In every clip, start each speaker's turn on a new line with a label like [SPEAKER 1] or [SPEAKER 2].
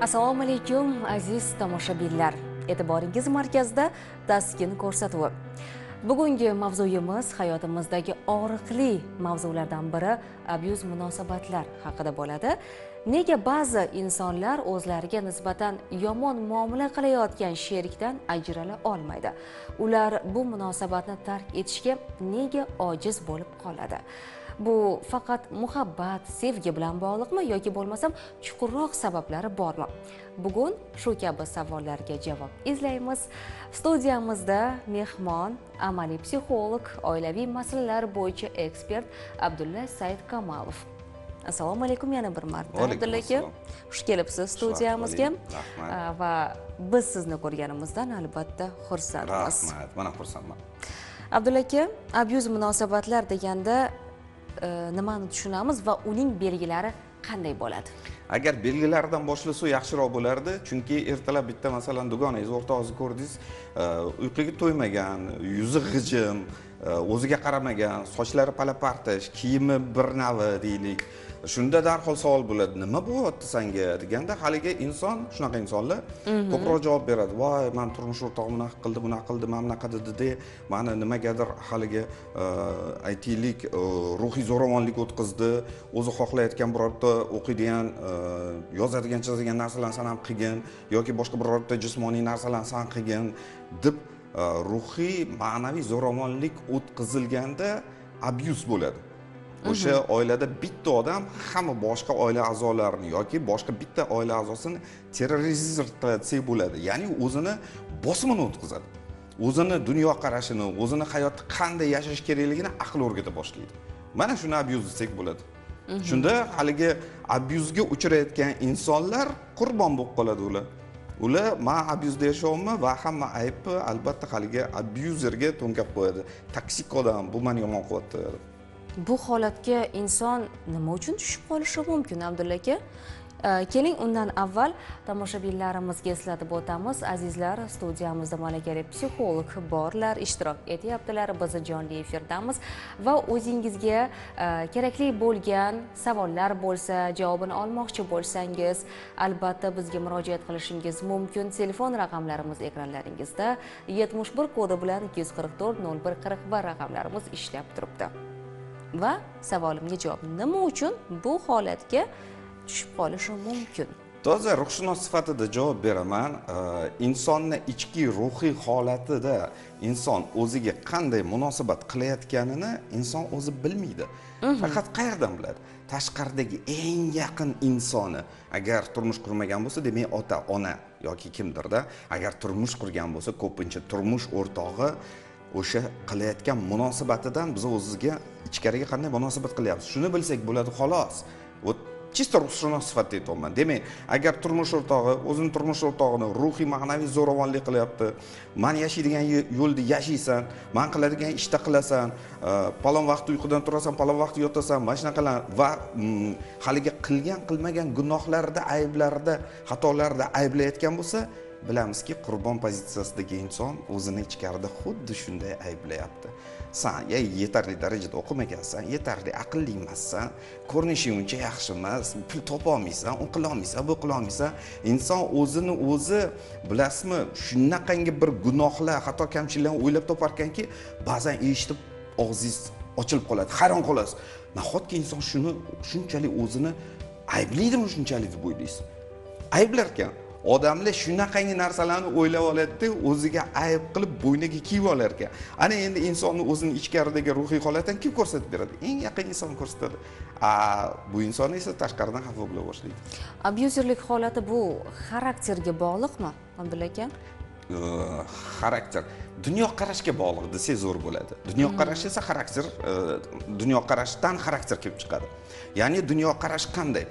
[SPEAKER 1] Assalomu alaykum aziz tomoshabinlar. E'tiboringiz markazida Taskin ko'rsatuvi. Bugungi mavzuyimiz hayotimizdagi og'riqli mavzulardan biri abyuz munosabatlar haqida bo'ladi. Nega ba'zi insonlar o'zlariga nisbatan yomon muomala qilayotgan sherikdan ajrala olmaydi? Ular bu munosabatni tark etishga nega ojiz bo'lib qoladi? Bu faqat muhabbat, sevgi bilan bog'liqmi yoki bo'lmasam chuqurroq sabablari bormi? Bugun shu kabi savollarga javob izlaymiz. Studiyamizda mehmon, amaliy psixolog, oilaviy masalalar bo'yicha ekspert Abdulla Said Kamalov. Assalomu alaykum yana bir marta. Abdulla aka, xush kelibsiz studiyamizga. Va biz sizni ko'rganimizdan albatta xursandmiz.
[SPEAKER 2] Rahmat, mana xursandman.
[SPEAKER 1] Abdulla aka, abyuz munosabatlar deganda nimani tushunamiz va uning belgilari qanday bo'ladi?
[SPEAKER 2] Agar belgilaridan boshlasak yaxshiroq bo'lardi, chunki ertalab bitta masalan dugonangiz, o'rtog'ingizni ko'rdingiz, uyquga to'ymagan, yuzi g'ijim, o'ziga qaramagan, sochlari palapartish, kiyimi bir navi deylik. Shunda darhol savol bo'ladi, nima bo'lyapti senga deganda, haligi inson, shunaqa insonlar ko'proq javob beradi. Voy, men turmush o'rtog'im bunaqa qildi, men bunaqa dedi, meni nimagadir haligi aytaylik ruhiy zo'ravonlik o'tkazdi, o'zi xohlayotgan birorta o'qiydigan, yozadigan, chizadigan narsalarni san ham qilgin yoki boshqa birorta jismoniy narsalarni san qilgin deb ruhiy, ma'naviy zo'ravonlik o'tkazilganda abyuz bo'ladi. O'sha oilada bitta odam hamma boshqa oila a'zolarini yoki boshqa bitta oila a'zosini terrorizatsia bo'ladi. Ya'ni o'zini bosimini o'tkazadi. O'zini dunyo qarashini, o'zini hayotda qanday yashash kerakligini aql o'rgata boshlaydi. Mana shuni abyuz desak bo'ladi. Shunda haligi abyuzga uchrayotgan insonlar qurbon bo'lib qoladi ular. Ular men abyuzda yashayapman va hamma aybni albatta haligi abyuzerga to'nkab qo'yadi. Toksik odam, bu meni yomon qilyapti.
[SPEAKER 1] Bu holatga inson nima uchun tushib qolishi mumkin, Abdulla aka? Keling, undan avval tomoshabinlarimizga eslatib o'tamiz. Azizlar, studiyamizda malakali psixolog borlar, ishtirok etyaptilar. Biz jonli efirdamiz va o'zingizga kerakli bo'lgan savollar bo'lsa, javobini olmoqchi bo'lsangiz, albatta bizga murojaat qilishingiz mumkin. Telefon raqamlarimiz ekranlaringizda, 71 kodi bilan 244 0141 raqamlarimiz ishlab turibdi. Va savolimga javob, nima uchun bu holatga tushib qolishi mumkin?
[SPEAKER 2] Toza ruhshunos sifatida javob beraman. Insonni ichki ruhiy holatida inson o'ziga qanday munosabat qilayotganini inson o'zi bilmaydi. Faqat qayerdan biladi? Tashqaridagi eng yaqin insoni, agar turmush qurmagan bo'lsa, demak ota, ona yoki kimdirda, agar turmush qurgan bo'lsa, ko'pincha turmush o'rtog'i o'sha qilayotgan munosabatidan biz o'zimizga ichkariga qanday munosabat qilyapmiz, shuni bilsak bo'ladi xolos. Chista ruhshunos sifatida aytyapman. Demak, agar turmush o'rtog'i o'zining turmush o'rtog'ini ruhiy, ma'naviy zo'ravonlik qilyapti, men yashaydigan yo'lda yashaysan, men qiladigan ishda qilasan, palon vaqt uyqudan turasan, palon vaqt yotasan, mana shunaqalar va haligi qilmagan gunohlarida, ayblarida, xatolarida ayblayotgan bo'lsa, bilamizki, qurbon pozitsiyasida inson o'zini ichkarida xuddi shunday ayblayapti. Sen yetarli darajada o'qimagansan, yetarli aqlli emassan, ko'rinishing uncha yaxshi emas, pul topa olmaysan, u qila olmaysan, bu qila olmaysan. Inson o'zini o'zi, bilasizmi, shunaqangi bir gunohlar, xato kamchiliklarni o'ylab topar ekanki, ba'zan eshitib og'zingiz ochilib qoladi, hayron qolasiz. Nahotki inson shuni shunchalik o'zini ayblaydimi shunchalik deb o'ylaysiz? Ayblar ekan. Odamlar shunaqangi narsalarni o'ylab oladi-da, o'ziga ayb qilib bo'yniga kiyib olar ekan. Ana endi insonni o'zining ichkaridagi ruhiy holatini kim ko'rsatib beradi? Eng yaqin inson ko'rsatadi. Bu inson esa tashqaridan xafa bo'la boshlaydi.
[SPEAKER 1] Abyuzerlik holati bu xarakterga bog'liqmi, Abdulla aka?
[SPEAKER 2] Xarakter dunyoqarashga bog'liq desak zo'r bo'ladi. Dunyoqarash esa xarakter, dunyoqarashdan xarakter kelib chiqadi. Ya'ni dunyoqarash qanday?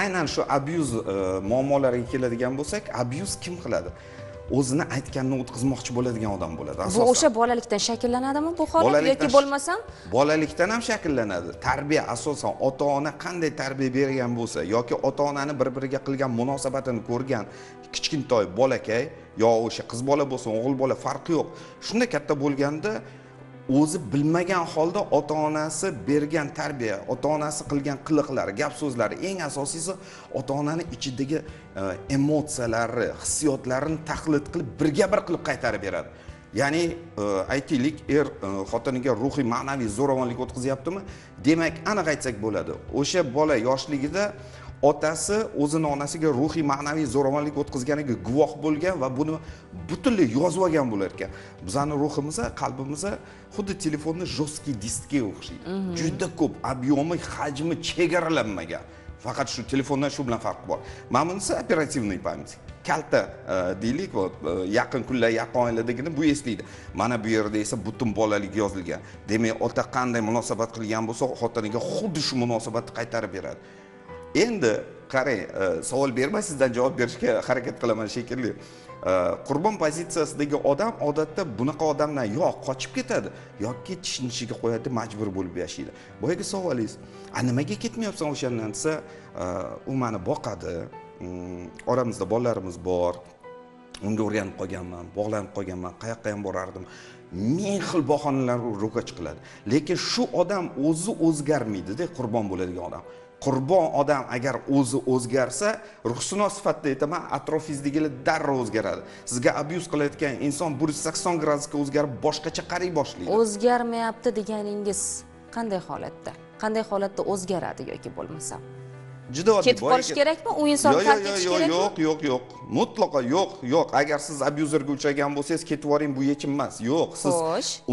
[SPEAKER 2] Aynan shu abyuz muammolariga keladigan bo'lsak, abyuz kim qiladi? O'zini aytganini o'tkazmoqchi bo'ladigan odam bo'ladi asosan.
[SPEAKER 1] Bu o'sha bolalikdan shakllanadimi bu holat yoki bo'lmasam?
[SPEAKER 2] Bolalikdan ham shakllanadi. Tarbiya asosan ota-ona qanday tarbiya bergan bo'lsa yoki ota-onani bir-biriga qilgan munosabatini ko'rgan kichkintoy bolakay, yo o'sha qiz bola bo'lsin, o'g'il bola farqi yo'q. Shunda katta bo'lganda o'zi bilmagan holda ota-onasi bergan tarbiya, ota-onasi qilgan qiliqlari, gap so'zlari, eng asosiysi ota-onani ichidagi emotsiyalari, hissiyotlarini tahlil qilib, birga bir qilib qaytarib beradi. Ya'ni aytaylik, xotiniga ruhiy, ma'naviy zo'ravonlik o'tkazyaptimi? Demak, aniq aytsak bo'ladi. O'sha bola yoshligida otasi o'zini onasiga ruhiy, ma'naviy zo'ravonlik o'tkazganiga guvoh bo'lgan va buni butunlay yozib olgan bo'lar ekan. Bizning ruhimiz, qalbimiz xuddi telefonni jostki diskga o'xshaydi. Juda ko'p obyomi, hajmi chegaralanmagan. Faqat shu telefondan shu bilan farqi bor. Mana bunisi operativniy pamyat. Kalta deylik, yaqin kunlar, yaqin oiladagini bu eslaydi. Mana bu yerda esa butun bolalik yozilgan. Demak, ota qanday munosabat qilgan bo'lsa, xotiniga xuddi shu munosabatni qaytarib beradi. Endi qarang, savol bermay sizdan javob berishga harakat qilaman shekilli. Qurbon pozitsiyasidagi odam odatda bunaqa odamdan yo qochib ketadi yoki tishiga qo'yadi, majbur bo'lib yashaydi. Boyagi savolingiz, nimaga ketmayapsan o'shandan desa, u meni boqadi, oramizda bolalarimiz bor, unga o'rganib qolganman, bog'lanib qolganman, qayoqqa ham borardim. Ming xil bahonalar ro'kach qiladi. Lekin shu odam o'zi o'zgarmaydi-da, qurbon bo'ladigan odam. Qurbon odam agar o'zi o'zgarsa, ruhshunos sifatida aytaman, atrofingizdagilar darrov o'zgaradi. Sizga abuz qilayotgan inson 180 gradusga o'zgarib, boshqacha qaray boshlaydi.
[SPEAKER 1] O'zgarmayapti deganingiz qanday holatda? Qanday holatda o'zgaradi yoki bo'lmasa?
[SPEAKER 2] Juda oddiy.
[SPEAKER 1] Ketib qolish kerakmi? U inson tark etish kerakmi?
[SPEAKER 2] Yo'q. Mutlaqo yo'q. Agar siz abuzerga uchragan bo'lsangiz, ketib boring, bu yechim emas. Yo'q, siz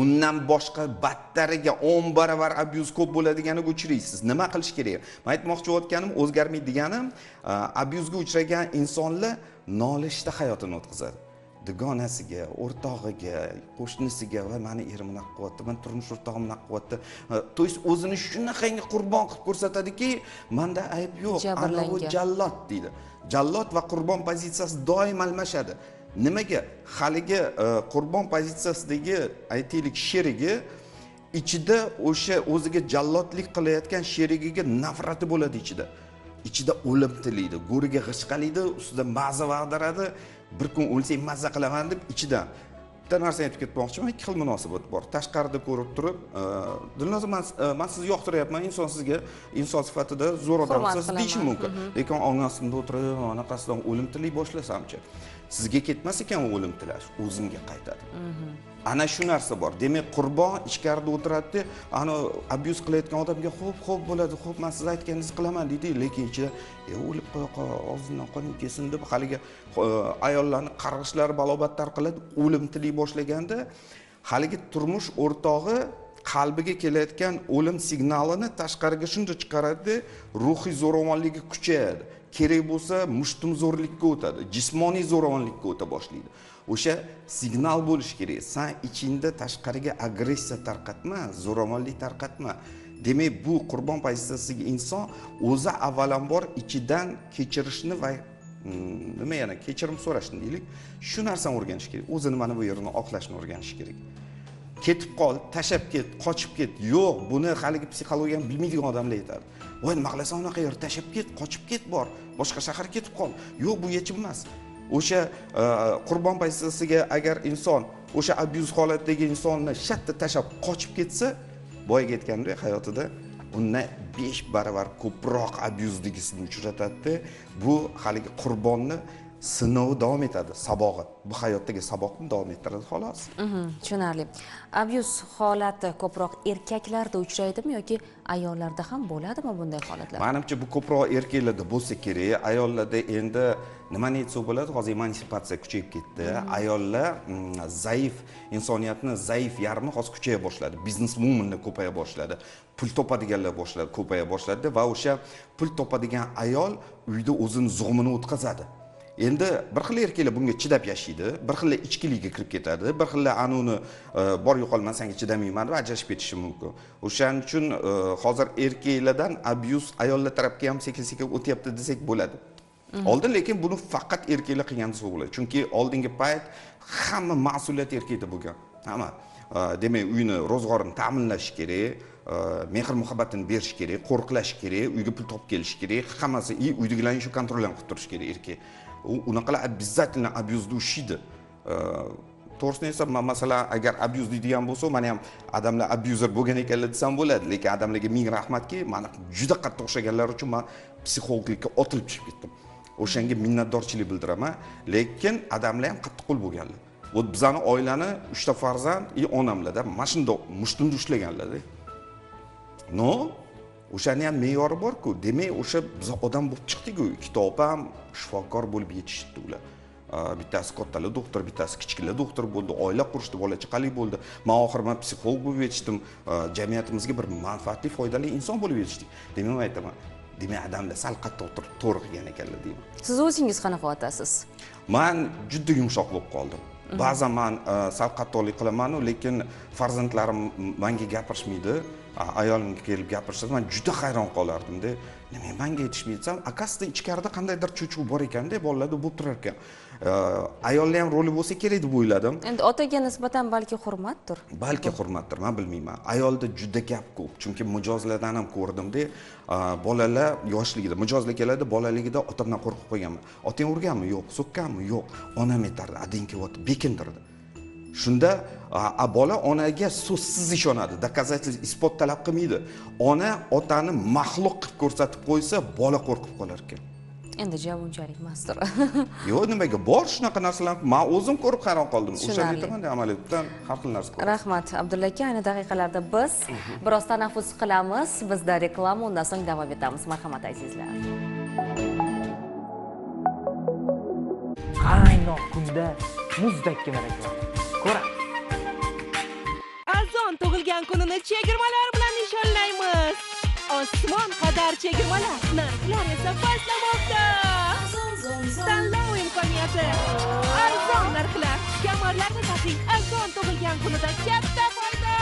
[SPEAKER 2] undan boshqa battariga 10 baravar abuz ko'p bo'ladiganiga uchraysiz. Nima qilish kerak? Men aytmoqchi bo'layotganim, o'zgarmaydiganim, abuzga uchragan insonlar nolishda hayotini o'tkazadi. Dugonasiga, o'rtog'iga, qo'shnisiga va meni erim bunaqa qilyapti, men turmush o'rtog'im bunaqa qilyapti. To есть o'zini shunaqangi qurbon qilib ko'rsatadiki, menda ayb yo'q, ana u jallod deydi. Jallod va qurbon pozitsiyasi doim almashadi. Nimaga? Haligi qurbon pozitsiyasidagi aytaylik sherigi ichida o'sha o'ziga jallodlik qilayotgan sherigiga nafrati bo'ladi ichida. Ichida o'lim tilaydi, go'riga g'ishqalaydi, ustida maza vag'daradi. Bir kun o'lsang mazza qilaman deb ichidan bitta narsa aytib ketmoqchiman. Ikki xil munosabat bor. Tashqarida ko'rib turib, Dilnoza, men sizni yoqtiryapman, inson sizga inson sifatida zo'r odamsiz deyish mumkin. Lekin ongasimda o'tirib, anaqasidan o'lim tilay boshlasamchi, sizga ketmas ekan o'lim tilash, o'zimga qaytadi. Ana shu narsa bor. Demak, qurbon ichkarida o'tiradi, ana abuz qilayotgan odamga xo'p bo'ladi, xo'p men siz aytganingizni qilaman deydi, lekin ichida o'lib qo'ya, og'zidan qon kesin deb haligi ayollarni qarg'ishlari balobatlar qiladi, o'lim tilay boshlaganda haligi turmush o'rtog'i qalbiga kelayotgan o'lim signalini tashqariga shunday chiqaradi, ruhiy zo'ravonligi kuchayadi. Kerak bo'lsa mushtumzo'rlikka o'tadi, jismoniy zo'ravonlikka o'ta boshlaydi. O'sha signal bo'lish kerak. Sen ichingda tashqariga agressiya tarqatma, zo'ravonlik tarqatma. Demak, bu qurbon pozitsiyasidagi inson o'zi avvalambor ichidan kechirishni va nima yana kechirim so'rashni deylik, shu narsani o'rganish kerak. O'zini mana bu yerini oqlashni o'rganish kerak. Ketib qol, tashab ket, qochib ket. Yo'q, buni haligi psixologiyani bilmaydigan odamlar aytadi. Voy, nima qilasan unaqa yer, tashab ket, qochib ket bor, boshqa shaharga ketib qol. Yo'q, bu yechim emas. O'sha qurbon pozitsiyasiga agar inson o'sha abuz holatdagi insonni shatta tashab qochib ketsa, boyaga aytgandek hayotida undan 5 baravar ko'proq abuzligisini uchratadi. Bu haligi qurbonni sinovi davom etadi, sabog'i. Bu hayotdagi saboqni davom ettiradi xolos.
[SPEAKER 1] Tushunarli. Abuz holati ko'proq erkaklarda uchraydimi yoki ayollarda ham bo'ladimi bunday holatlar?
[SPEAKER 2] Menimcha bu ko'proq erkaklarda bo'lsa kerak. Ayollarda endi nimani aytsa bo'ladi, hozir emansipatsiya kuchayib ketdi. Ayollar zaif, insoniyatni zaif yarmi hozir kuchaya boshladi. Biznesmenlar ko'paya boshladi. Pul topadiganlar ko'paya boshladi va o'sha pul topadigan ayol uyda o'zini zug'umini o'tkazadi. Endi bir xil erkaklar bunga chidab yashaydi, bir xillar ichkiligiga kirib ketadi, bir xillar anuni bor yo'qolman senga chidamayman deb ajrashib ketishi mumkin. O'shaning uchun hozir erkaklardan abuz ayollar tarafga ham sekin-sekin o'tyapti desak bo'ladi. Oldin lekin buni faqat erkaklar qilgan desa bo'ladi. Chunki oldingi payt hamma mas'uliyat erkakda bo'lgan. Hamma. Demak, uyni ro'zg'orini ta'minlash kerak, mehr muhabbatini berish kerak, qo'riqlash kerak, uyga pul topib kelish kerak, hammasi uydagilarni shu kontroldan qilib turish kerak erkak. Unaqalar обязательно abuzda ushlaydi. to'g'risini esa man masalan agar abuse deydigan bo'lsa mana ham odamlar abuzer bo'lgan ekanlar desam bo'ladi, lekin odamlarga ming rahmatki, mana juda qattiq o'xshaganlar uchun men psixologlikka otilib chiqib ketdim. O'shanga minnatdorchilik bildiraman, lekin odamlar ham qattiqqo'l bo'lganlar. Bu bizning oilani 3 ta farzand, onamlarda mana shunday mushtumda ushlaganlar-da. No, o'shani ham me'yori bor-ku. Demak, o'sha biz odam bo'lib chiqdik-ku. Ikkita opam shifokor bo'lib yetishdi ular. Bittasi kattalar doktor, bittasi kichiklar doktor bo'ldi, oila qurishdi, bola chaqali bo'ldi. Men oxirida psixolog bo'lib yetishdim. Jamiyatimizga bir manfaatli, foydali inson bo'lib yetishdik. Demak, aytaman. Demak, odamlar sal qattiq to'g'ri qilgan ekanlar deyman.
[SPEAKER 1] Siz o'zingiz qanaqa otasiz?
[SPEAKER 2] Men juda yumshoq bo'lib qoldim. Ba'zan men sal qattiqlik qilaman-ku, lekin farzandlarim menga gapirishmaydi. Ayolimga kelib gapirsa, men juda hayron qolardim-da. Nima menga aytishmaysam, akasida ichkarida qandaydir cho'chuv bor ekan-da, bolalarda bo'lib turar ekan. Ayollar ham roli bo'lsa kerak deb o'yladim.
[SPEAKER 1] Endi otaga nisbatan balki hurmatdir.
[SPEAKER 2] Balki hurmatdir, men bilmayman. Ayolda juda gap ko'p, chunki mijozlardan ham ko'rdim-da, bolalar yoshligida, mijozlar keladi, bolaligida otamdan qo'rqib qo'yganman. Otang urganmi? Yo'q. So'kkanmi? Yo'q. Onam aytardi, ading kelyapti, bekindirdi. Shunda bola onaga so'zsiz ishonadi, doказательство, isbot talab qilmaydi. Ona otani maxluq qilib ko'rsatib qo'ysa, bola qo'rqib qolar ekan.
[SPEAKER 1] Endi javob unchalik emasdir.
[SPEAKER 2] Yo'q, nimaga bor shunaqa narsalar? Men o'zim ko'rib hayron qoldim. O'sha aytaman-da, amaliyotdan har xil narsa ko'raman.
[SPEAKER 1] Rahmat, Abdulla aka. Ayni daqiqalarda biz biroz tanaffus qilamiz. Bizda reklama, undan so'ng davom etamiz. Marhamat azizlar.
[SPEAKER 3] Qaynoq kunda muzdek reklama. Ko'ramiz.
[SPEAKER 4] Azon tug'ilgan kunini chegirmalar bilan nishonlaymiz. Osmon qadar chegirmalar, narxlar esa pastlamoqda. Tanlov imkoniyati. Arzon narxlar, kamarlarni taqing. Azon tug'ilgan kunida katta foyda.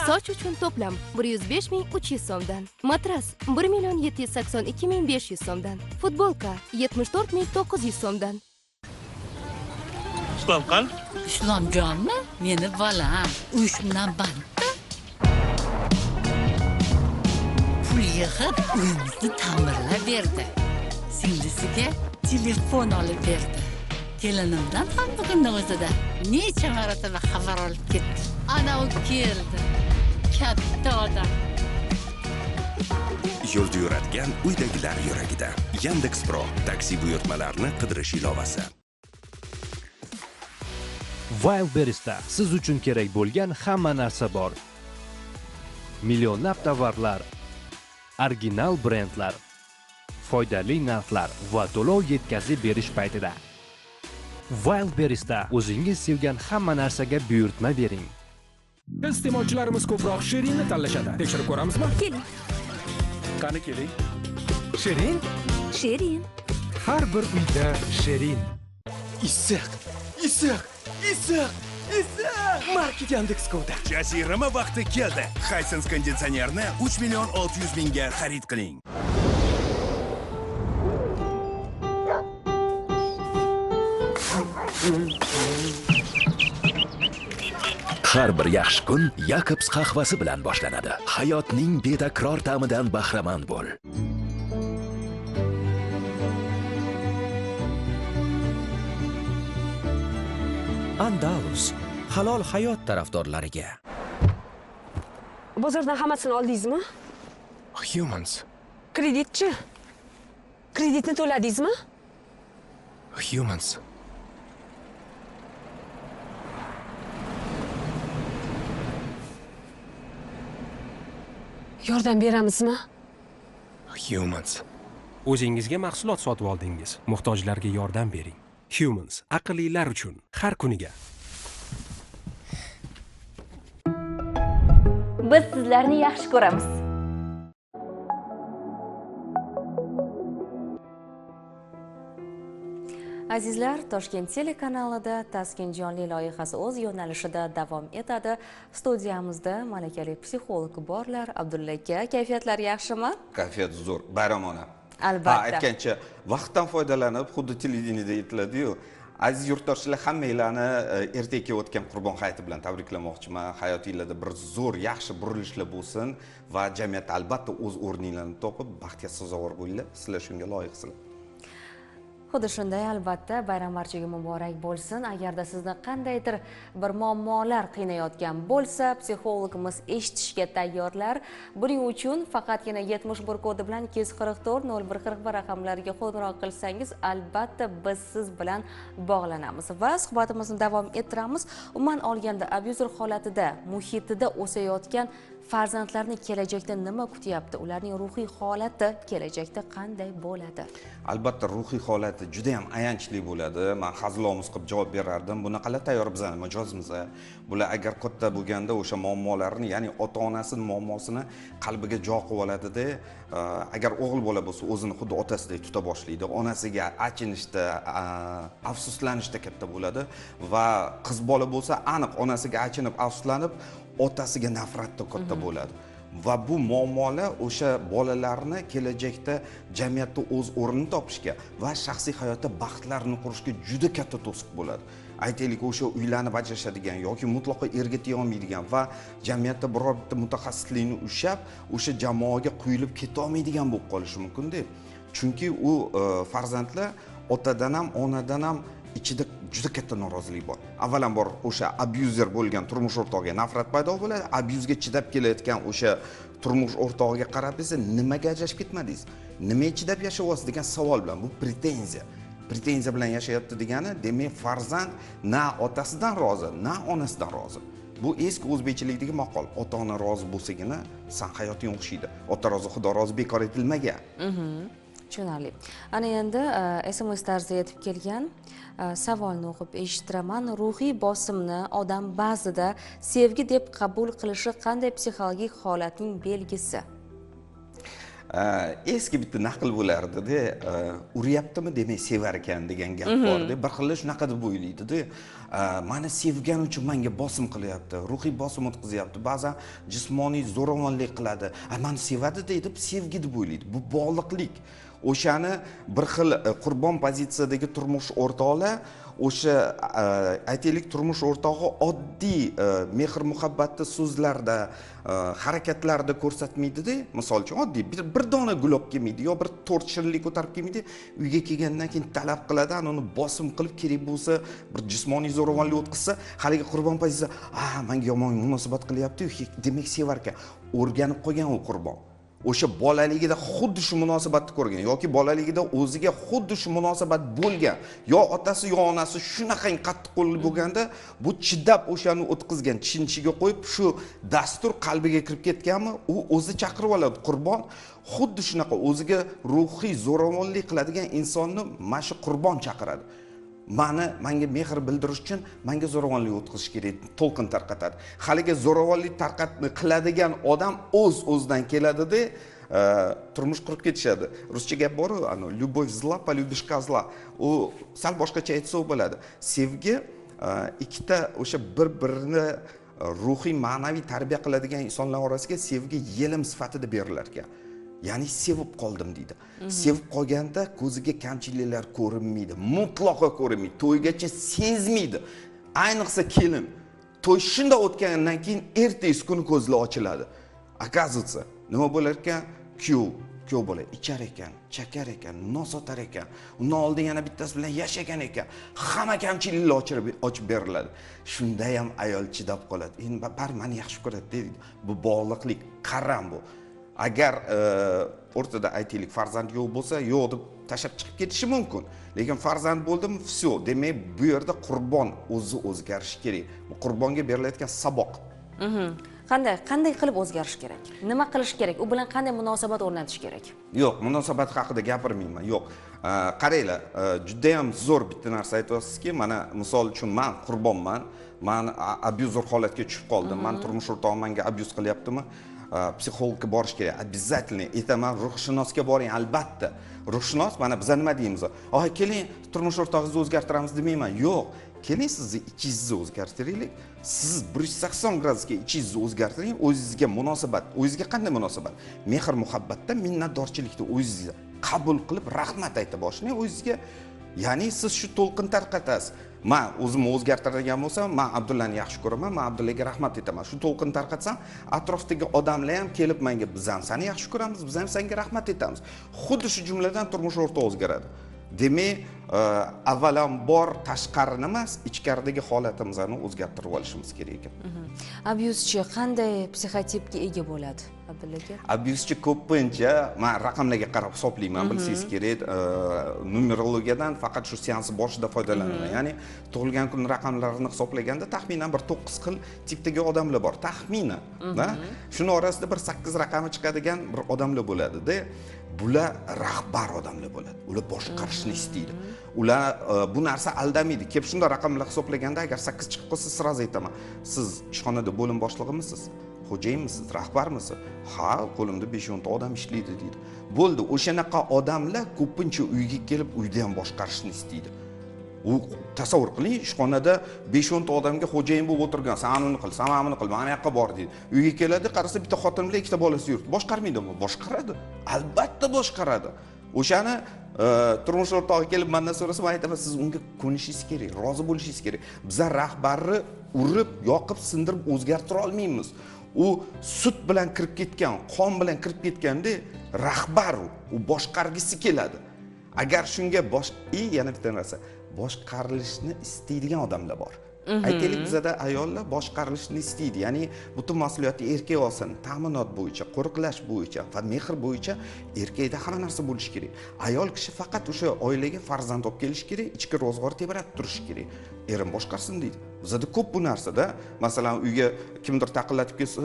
[SPEAKER 5] Soch uchun to'plam 105.300 so'mdan. Matras 1.782.500 so'mdan. Futbolka 74.900 so'mdan.
[SPEAKER 6] Islomxon?
[SPEAKER 7] Islomjonmi? Meni bolam uyushimdan bandda. Pul yig'ib uyimizni ta'mirlab berdi. Singlisiga telefon olib berdi. Kelinimdan ham bugunning o'zida necha marotaba xabar olib ketdi. Ana u keldi. Katta odam.
[SPEAKER 8] Yo'lda yuradigan uydagilar yuragida. Yandex Pro taksi buyurtmalarini qidirish ilovasi.
[SPEAKER 9] Wildberries'da siz uchun kerak bo'lgan hamma narsa bor. Millionlab tovarlar, original brendlar, foydali narxlar va to'lov yetkazib berish paytida. Wildberries'da o'zingiz sevgan hamma narsaga buyurtma bering.
[SPEAKER 10] Iste'molchilarimiz ko'proq Shirinni tanlashadi. Tekshirib ko'ramizmi?
[SPEAKER 5] Keling.
[SPEAKER 10] Qani keling. Shirin?
[SPEAKER 5] Shirin.
[SPEAKER 10] Har bir uyda Shirin. Issiq, issiq, issiq, issiq. Market Yandex.co'da.
[SPEAKER 8] Jazirama vaqti keldi. Hisense konditsionerni 3.600.000 ga xarid qiling. Har bir yaxshi kun Jacobs qahvasi bilan boshlanadi. Hayotning betakror ta'midan bahramand bo'l.
[SPEAKER 11] Andalus halol hayot tarafdorlariga.
[SPEAKER 4] Bozordan hammasini oldingizmi?
[SPEAKER 10] Humans.
[SPEAKER 4] Kreditchi? Kreditni to'ladingizmi?
[SPEAKER 10] Humans.
[SPEAKER 4] Yordam beramizmi?
[SPEAKER 10] Humans.
[SPEAKER 12] O'zingizga mahsulot sotib oldingiz, muhtojlarga yordam bering. Humans, aqllilar uchun har kuniga.
[SPEAKER 5] Biz sizlarni yaxshi ko'ramiz.
[SPEAKER 1] Azizlar, Toshkent telekanalida Taskin jonli loyihasi o'z yo'nalishida davom etadi. Studiyamizda malakali psixolog borlar. Abdulla aka, kayfiyatlar yaxshimi?
[SPEAKER 2] Kayfiyat zo'r, bayramona.
[SPEAKER 1] Albatta.
[SPEAKER 2] Aytgancha, vaqtdan foydalanib, xuddi televideniyada aytiladi-yu, aziz yurtdoshlar, hammanglarni ertaga kelayotgan Qurbon hayiti bilan tabriklamoqchiman. Hayotingizda bir zo'r, yaxshi burilishlar bo'lsin va jamiyat albatta o'z o'rninglarni topib, baxtga sazovor bo'linglar. Sizlar shunga loyiqsizlar.
[SPEAKER 1] Xuddi shunday, albatta, bayram barchaga muborak bo'lsin. Agarda sizni qandaydir bir muammolar qiynayotgan bo'lsa, psixologimiz eshitishga tayyorlar. Buning uchun faqatgina 71 kodi bilan 244 0141 raqamlariga qo'ng'iroq qilsangiz, albatta biz siz bilan bog'lanamiz va suhbatimizni davom ettiramiz. Umuman olganda, abyuzer holatida, muhitida o'sayotgan farzandlarni kelajakda nima kutyapti? Ularning ruhiy holati kelajakda qanday bo'ladi?
[SPEAKER 2] Albatta ruhiy holati juda ham ayanchli bo'ladi. Men hazilomuz qilib javob berardim. Bunaqalar tayyor bizning mijozimiz. Bular agar katta bo'lganda o'sha muammolarni, ya'ni ota-onasining muammosini qalbiga jo qilib oladida, agar o'g'il bola bo'lsa, o'zini xuddi otasidek tuta boshlaydi. Onasiga achinishda, afsuslanishda katta bo'ladi va qiz bola bo'lsa, aniq onasiga achinib, afsuslanib, otasiga nafratda katta bo'ladi. Va bu muammolar o'sha bolalarni kelajakda jamiyatda o'z o'rnini topishga va shaxsiy hayotda baxtlarini qurishga juda katta to'siq bo'ladi. Aytaylik, o'sha uylanib ajrashadigan yoki mutlaqo erga tega olmaydigan va jamiyatda biror bitta mutaxassislikni ushlab, o'sha jamoaga quyilib keta olmaydigan bo'lib qolishi mumkin-da. Chunki u farzandlar otadan ham, onadan ham ichida juda katta norozilik bor. Avvalambor o'sha abyuzer bo'lgan turmush o'rtog'iga nafrat paydo bo'ladi. Abyuzga chidab kelayotgan o'sha turmush o'rtog'iga qarab esa nimaga ajrashib ketmadingiz? Nimaga chidab yashayapsiz degan savol bilan, bu pretenziya. Pretenziya bilan yashayapti degani, demak farzand na otasidan rozi, na onasidan rozi. Bu eski o'zbekchilikdagi maqol. Ota-ona rozi bo'lsagina san hayoting o'xshaydi. Ota rozi, Xudo rozi bekor etilmagan.
[SPEAKER 1] Tushunarli. Ana endi SMS tarzida yetib kelgan savolni o'qib eshittiraman. Ruhiy bosimni odam ba'zida sevgi deb qabul qilishi qanday psixologik holatning belgisi?
[SPEAKER 2] Eski bitta naql bo'lardi-da, uryaptimi, demak sevar ekan degan gap bor-da. Bir xil shunaqa deb o'ylaydi-da. Mani sevgani uchun menga bosim qilyapti, ruhiy bosim o'tkazyapti. Ba'zan jismoniy zo'ravonlik qiladi. Mani sevadi deb sevgi deb o'ylaydi. Bu bog'liqlik. O'shani bir xil qurbon pozitsiyadagi turmush o'rtoqlar o'sha aytaylik turmush o'rtog'i oddiy mehr muhabbatni so'zlarda, harakatlarda ko'rsatmaydi-da. Misol uchun oddiy bir dona gul olib kelmaydi yo bir tort shirinlik ko'tarib kelmaydi. Uyga kelgandan keyin talab qiladi, uni bosim qilib kerak bo'lsa, bir jismoniy zo'ravonlik o'tkazsa, haligi qurbon pozitsiya, menga yomon munosabat qilyapti, demak sevar ekan. O'rganib qolgan u qurbon. O'sha bolaligida xuddi shu munosabatni ko'rgan yoki bolaligida o'ziga xuddi shu munosabat bo'lgan, yo otasi yo onasi shunaqa qattiq qo'lli bo'lganda, bu chidab o'shani o'tkazgan, tishiga qo'yib shu dastur qalbiga kirib ketganmi, u o'zi chaqirib oladi qurbon. Xuddi shunaqa o'ziga ruhiy zo'ravonlik qiladigan insonni mana shu qurbon chaqiradi. Menga mehr bildirish uchun menga zo'ravonlik o'tkazish kerak, to'lqin tarqatadi. Haliga zo'ravonlik qiladigan odam o'z-o'zidan keladi-da, turmush qurib ketishadi. Ruscha gap bor-ku, "Любовь зла, полюбишь козла". U sal boshqacha aytsa bo'ladi. Sevgi ikkita o'sha bir-birini ruhiy, ma'naviy tarbiya qiladigan insonlar orasiga sevgi yelim sifatida berilar ekan. Ya'ni sevib qoldim deydi. Sevib qolganda ko'ziga kamchiliklar ko'rinmaydi, mutlaqo ko'rinmaydi. To'ygacha sezmaydi. Ayniqsa kelin to'y shunda o'tgandan keyin ertasi kuni ko'zlar ochiladi. Оказывается, nima bo'lar ekan? Kuyov bola ichar ekan, chakar ekan, nosotar ekan. Undan oldin yana bittasi bilan yashagan ekan. Hamma kamchiliklar ochib beriladi. Shunda ham ayol chidab qoladi. Endi bar meni yaxshi ko'radi deydi. Bu bog'liqlik, qaram bu. Agar o'rtada aytaylik farzand yo'q bo'lsa, yo'q deb tashab chiqib ketishi mumkin. Lekin farzand bo'ldimi, всё, demak bu yerda qurbon o'zgarishi kerak. Bu qurbonga berilayotgan saboq.
[SPEAKER 1] Qanday qilib o'zgarish kerak? Nima qilish kerak? U bilan qanday munosabat o'rnatish kerak?
[SPEAKER 2] Yo'q, munosabat haqida gapirmayman. Yo'q. Qaranglar, juda ham zo'r bitta narsa aytyapsizki, mana misol uchun men qurbonman. Men abyuzer holatga tushib qoldim. Men turmush o'rtog'im menga abyuz qilyaptimi? Psixologga borish kerak. Обязательно aytaman, ruhshunosga boring albatta. Ruhshunos mana biz nima deymiz? Keling, turmush o'rtog'ingizni o'zgartiramiz demayman. Yo'q. Keling, sizni ichingizni o'zgartiraylik. Siz 180 gradusga ichingizni o'zgartiring, o'zingizga munosabat, o'zingizga qanday munosabat? Mehr muhabbatda, minnatdorchilikda o'zingizni qabul qilib rahmat ayta boshlang o'zingizga. Ya'ni siz shu to'lqin tarqatasiz. Men o'zimni o'zgartiradigan bo'lsam, men Abdullani yaxshi ko'raman, men Abdullaga rahmat aytaman. Shu to'lqin tarqatsam, atrofdagi odamlar ham kelib menga biz ham seni yaxshi ko'ramiz, biz ham senga rahmat aytamiz. Xuddi shu jumladan turmush o'rtoq o'zgaradi. Demak, avvalambor tashqarini emas, ichkaridagi holatimizni o'zgartirib olishimiz kerak ekan.
[SPEAKER 1] Abyuzchi qanday psixotipga ega bo'ladi, Abdulla aka?
[SPEAKER 2] Abyuzchi ko'pincha, men raqamlarga qarab hisoblayman, bilsangiz kerak, numerologiyadan faqat shu seans boshida foydalanaman. Ya'ni tug'ilgan kun raqamlarini hisoblaganda taxminan bir 9 xil tipdagi odamlar bor, taxminan. Shuni orasida bir 8 raqami chiqadigan bir odamlar bo'ladi-da. Bular rahbar odamlar bo'ladi. Ular boshqarishni istaydi. Ular bu narsa aldamaydi. Kelib shunda raqamlar hisoblaganda agar 8 chiqib qolsa, sraz aytaman. Siz ishxonada bo'lim boshlig'imisiz? Xo'jayinmisiz? Rahbarmisiz? Ha, qo'limda 5-10 ta odam ishlaydi deydi. Bo'ldi, o'shanaqa odamlar ko'pincha uyga kelib uyda ham boshqarishni istaydi. U tasavvur qiling, ishxonada 5-10 ta odamga xo'jayin bo'lib o'tirgan, "Sen uni qil, sen mana qil, mana yoqqa bor" deydi. Uyga keladi, qarasa bitta xotin bilan ikkita bolasi yuribdi. Boshqarmaydimi? Boshqaradi. Albatta boshqaradi. O'shani turmush o'rtog'i kelib mendan so'rasa, men aytaman, siz unga ko'nishingiz kerak, rozi bo'lishingiz kerak. Bizlar rahbarni urib, yoqib, sindirib o'zgartira olmaymiz. U sut bilan kirib ketgan, qon bilan kirib ketganda rahbar u boshqargisi keladi. Agar shunga yana bitta narsa, boshqarilishni istaydigan odamlar bor. Aytaylik, bizda ayollar boshqarilishni istaydi. Ya'ni butun mas'uliyatni erkak olsin, ta'minot bo'yicha, qo'riqlash bo'yicha va mehr bo'yicha erkakda hamma narsa bo'lishi kerak. Ayol kishi faqat o'sha oilaga farzand olib kelish kerak, ichki ro'zg'or tebratib turishi kerak. Erim boshqarsin deydi. Bizda ko'p bu narsada, masalan, uyga kimdir taqillatib kelsa,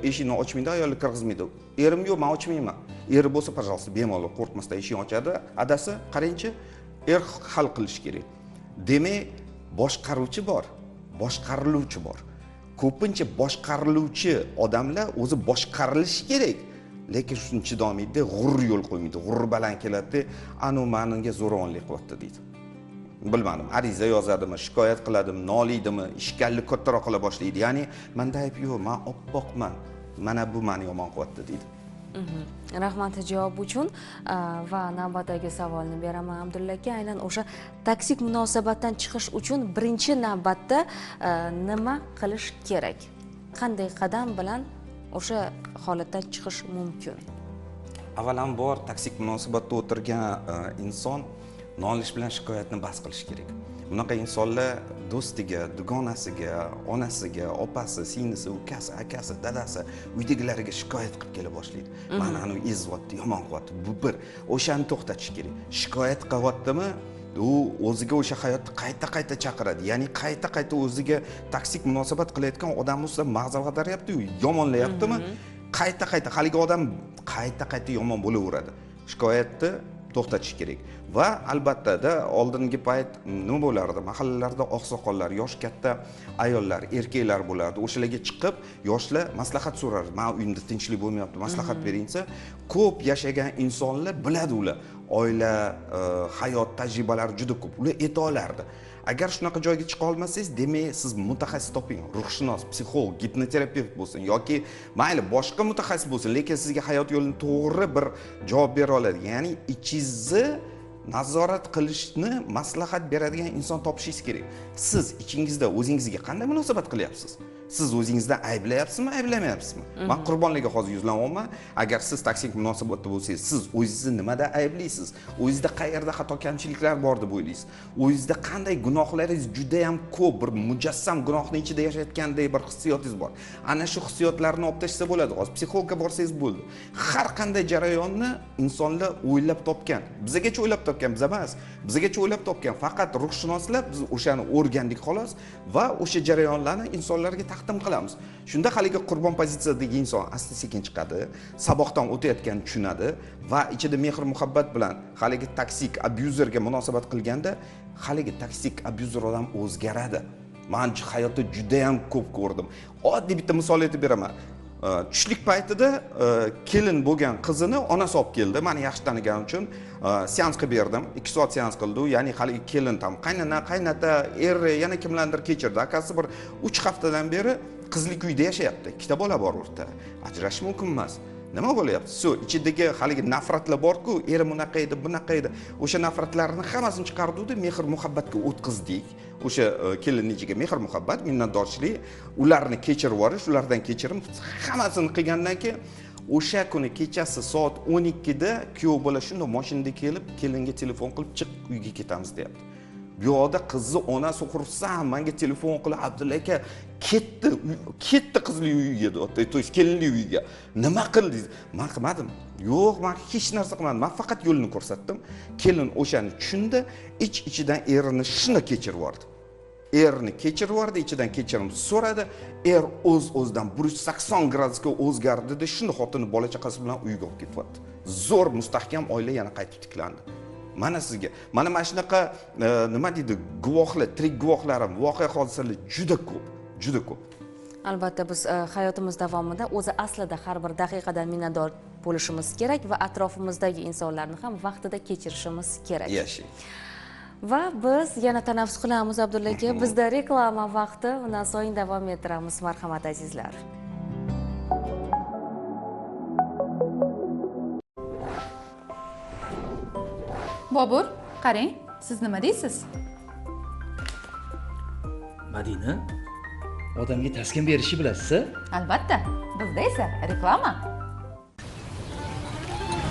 [SPEAKER 2] eshikni ochmaydi, ayolni kirgizmaydi. Erim yo'q, men ochmayman. Eri bo'lsa, "Пожалуйста, bemalol qo'rqmasdan eshikni ochadi." Adasi, qarangchi, er hal qilish kerak. Demak, boshqaruvchi bor, boshqariluvchi bor. Ko'pincha boshqariluvchi odamlar o'zi boshqarilishi kerak, lekin shuni chidamaydi, g'urur yo'l qo'ymaydi. G'urur baland keladi, "Anu menga zo'ravonlik qilyapti" deydi. Bilmadim, ariza yozadimi, shikoyat qiladimi, noliydimi, ishkallik kattaroq qila boshlaydi. Ya'ni menda ayb yo'q, men oppoqman. Mana bu meni yomon qilyapti deydi.
[SPEAKER 1] Rahmat javob uchun va navbatdagi savolni beraman Abdulla aka. Aynan o'sha toksik munosabatdan chiqish uchun birinchi navbatda nima qilish kerak? Qanday qadam bilan o'sha holatdan chiqish mumkin?
[SPEAKER 2] Avvalambor toksik munosabatda o'tirgan inson nolish bilan shikoyatni bas qilish kerak. Bunaqa insonlar do'stiga, dugonasiga, onasiga, opasi, singlisi, ukasi, akasi, dadasi, uydagilariga shikoyat qilib kela boshlaydi. "Mana anu ezyapti, yomon qilyapti." Bu bir, o'shani to'xtatish kerak. Shikoyat qilyaptimi, u o'ziga o'sha hayotni qayta-qayta chaqiradi. Ya'ni qayta-qayta o'ziga toksik munosabat qilayotgan odam ustida mag'za ag'daryapti, yomonlayaptimi? Qayta-qayta haligi odam qayta-qayta yomon bo'laveradi. Shikoyatni to'xtatish kerak. Va albatta oldingi payt nima bo'lardi? Mahallalarda oqsoqollar, yosh katta ayollar, erkaklar bo'lardi. O'shalarga chiqib, yoshlar maslahat so'rardi. "Men uyimda tinchlik bo'lmayapti, maslahat bering" desa, ko'p yashagan insonlar biladi ular. Oila, hayot tajribalari juda ko'p. Ular ayta olardi. Agar shunaqa joyga chiqa olmasangiz, demak siz mutaxassis toping. Ruhshunos, psixolog, gipnoterapevt bo'lsin yoki mayli boshqa mutaxassis bo'lsin, lekin sizga hayot yo'lini to'g'ri bir javob bera oladi. Ya'ni ichingizni nazorat qilishni maslahat beradigan inson topishingiz kerak. Siz ichingizda o'zingizga qanday munosabat qilyapsiz? Siz o'zingizdan ayblayapsizmi, ayblamayapsizmi? Men qurbonlarga hozir yuzlanyapman. Agar siz toksik munosabatda bo'lsangiz, siz o'zingizni nimada ayblaysiz? O'zingizda qayerda xato kamchiliklar bor deb o'ylaysiz? O'zingizda qanday gunohlaringiz juda ham ko'p, bir mujassam gunohning ichida yashayotgandek bir hissiyotingiz bor. Ana shu hissiyotlarni olib tashlasa bo'ladi. Hozir psixologga borsangiz bo'ldi. Har qanday jarayonni insonlar o'ylab topgan. Bizgacha o'ylab topgan biz emas. Bizgacha o'ylab topgan faqat ruhshunoslar biz o'shani o'rgandik xolos va o'sha jarayonlarni insonlarga taqdim qilamiz. Shunda haligi qurbon pozitsiyadagi inson asta-sekin chiqadi, saboqdan o'tayotganini tushunadi va ichida mehr muhabbat bilan haligi toksik abyuzerga munosabat qilganda haligi toksik abyuzer odam o'zgaradi. Men hayotda juda ham ko'p ko'rdim. Oddiy bitta misol aytib beraman. Tushlik paytida kelin bo'lgan qizini onasi olib keldi. Meni yaxshi taniganim uchun seans qilib berdim. 2 soat seans qildi. Ya'ni haligi kelin tam qaynona, qaynota, eri yana kimlardir kechirdi. Akasi bir 3 haftadan beri qizlik uyda yashayapti. 2 ta bola bor o'rta. Ajrashish mumkin emas. Nima bo'layapti? Shu ichidagi haligi nafratlar bor-ku, eri bunaqa edi, bunaqa edi. O'sha nafratlarni hammasini chiqardik, mehr muhabbatga o'tkazdik. O'sha kelinning ichiga mehr muhabbat, minnatdorchilik, ularni kechirib yuborish, ulardan kechirim hammasini qilgandan keyin o'sha kuni kechasi soat 12 da kuyov bola shunday mashinada kelib kelinga telefon qilib chiq uyga ketamiz deyapti. Bu yoqda qizni onasi xursand menga telefon qilib Abdulla aka ketdi qizli uyiga deyapti, to есть kelinli uyiga. Nima qildingiz? Men qilmadim. Yo'q, men hech narsa qilmadim. Men faqat yo'lni ko'rsatdim. Kelin o'shani tushundi, ichidan erini shuni kechirib yubordi. Erini kechirib yubordi, ichidan kechirim so'radi. Er o'z-o'zidan 180 gradusga o'zgardi-da, shuni xotini bola chaqasi bilan uyga olib ketyapti. Zo'r mustahkam oila yana qaytib tiklandi. Mana sizga, mana shunaqa nima deydi, guvohlar, tirik guvohlarim, voqea hodisalar juda ko'p.
[SPEAKER 1] Albatta biz hayotimiz davomida o'zi aslida har bir daqiqadan minnatdor bo'lishimiz kerak va atrofimizdagi insonlarni ham vaqtida kechirishimiz kerak.
[SPEAKER 2] Yashang.
[SPEAKER 1] Va biz yana tanaffus qilamiz Abdulla aka. Bizda reklama vaqti, undan so'ng davom ettiramiz. Marhamat azizlar.
[SPEAKER 6] Bobur, qarang, siz nima deysiz?
[SPEAKER 13] Madina, odamga taskin berishni bilasizmi?
[SPEAKER 6] Albatta, bizda esa reklama.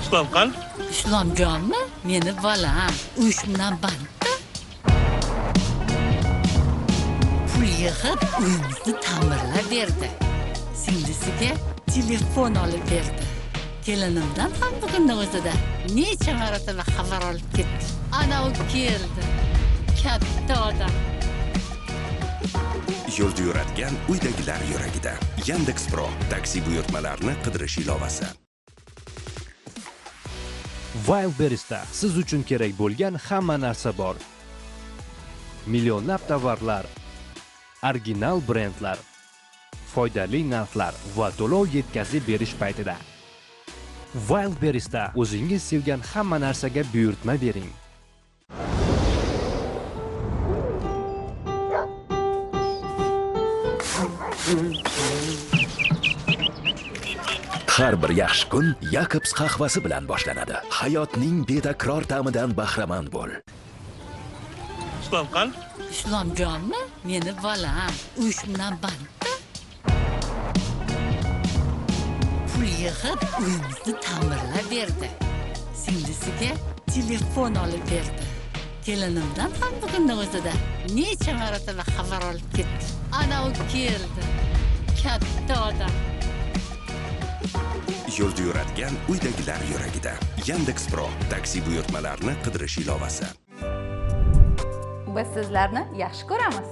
[SPEAKER 7] Islomxon? Islomjonmi? Meni bolam uyushmdan bandda. Pul yig'ib uyimizni ta'mirlab berdi. Singlisiga telefon olib berdi. Kelinimdan ham bugunning o'zida necha marotaba xabar olib ketdi. Ana u keldi. Katta odam.
[SPEAKER 8] Yo'lda yuradigan uydagilar yuragida. Yandex Pro taksi buyurtmalarini qidirish ilovasi.
[SPEAKER 9] Wildberries'da siz uchun kerak bo'lgan hamma narsa bor. Millionlab tovarlar, original brendlar, foydali narxlar va to'lov yetkazib berish paytida. Wildberries'da o'zingiz sevgan hamma narsaga buyurtma bering.
[SPEAKER 8] Har bir yaxshi kun Jacobs qahvasi bilan boshlanadi. Hayotning betakror ta'midan bahramand bo'l.
[SPEAKER 7] Islomxon? Islomjonmi? Meni bolam uyushmdan bandda. Pul yig'ib uyimizni ta'mirlab berdi. Singlisiga telefon olib berdi. Kelinimdan ham bugunning o'zida necha marotaba xabar olib ketdi. Ana u keldi. Katta odam.
[SPEAKER 8] Yo'lda yuradigan uydagilar yuragida. Yandex Pro taksi buyurtmalarini qidirish ilovasi.
[SPEAKER 6] Biz sizlarni yaxshi ko'ramiz.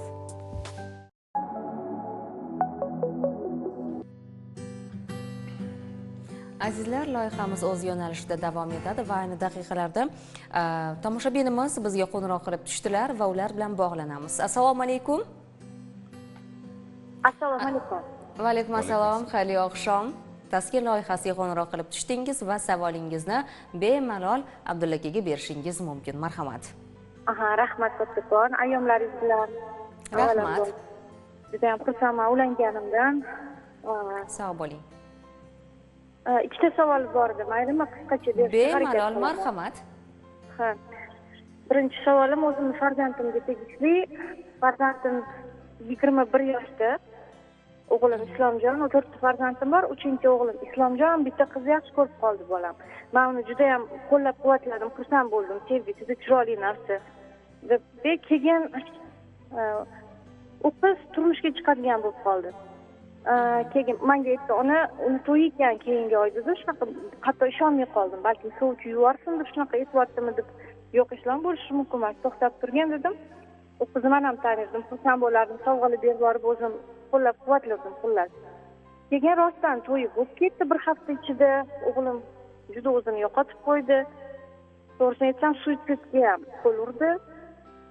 [SPEAKER 1] Azizlar, loyihamiz o'z yo'nalishida davom etadi va ayni daqiqalarda tomoshabinimiz bizga qo'ng'iroq qilib tushdilar va ular bilan bog'lanamiz. Assalomu alaykum.
[SPEAKER 14] Assalomu alaykum.
[SPEAKER 1] Va alaykum assalom, xayrli oqshom. Taskin loyihasiga qo'ng'iroq qilib tushdingiz va savolingizni bemalol Abdulla akaga berishingiz mumkin. Marhamat.
[SPEAKER 14] Aha, rahmat kattakon. Ayyomlaringiz bilan.
[SPEAKER 1] Rahmat.
[SPEAKER 14] Juda ham xursandman ulanganimdan.
[SPEAKER 1] Sog' bo'ling.
[SPEAKER 14] Ikkita savol bor edi, maylimi? Qisqacha berishga harakat qilaman.
[SPEAKER 1] Bemalol, marhamat.
[SPEAKER 14] Ha. Birinchi savolim o'zimning farzandimga tegishli. Farzandim 21 yoshda. O'g'lim Islomjon, 4 farzandim bor. 3-o'g'lim Islomjon, bitta qiz yaxshi ko'rib qoldi bolam. Men uni juda ham qo'llab-quvvatladim, xursand bo'ldim. Sevgi, juda chiroyli narsa. Deb keyin u qiz turmushga chiqadigan bo'lib qoldi. Keyin menga aytdi, "Ona, uni to'yi ekan keyingi oyda" dedi. Shunaqa hatto ishonmay qoldim. Balki sovchi yuborsin deb shunaqa aytibdimi deb. Yo'q, islom bo'lishi mumkin emas. To'xtab turgan dedim. U qizni men ham tanirdim. Xursand bo'lardim. Sovg'alar berib borib o'zim qo'llab-quvvatladim xullas. Keyin rostdan to'yi bo'lib ketdi bir hafta ichida. O'g'lim juda o'zini yo'qotib qo'ydi. To'g'risini aytsam, suitsidga ham qo'l urdi.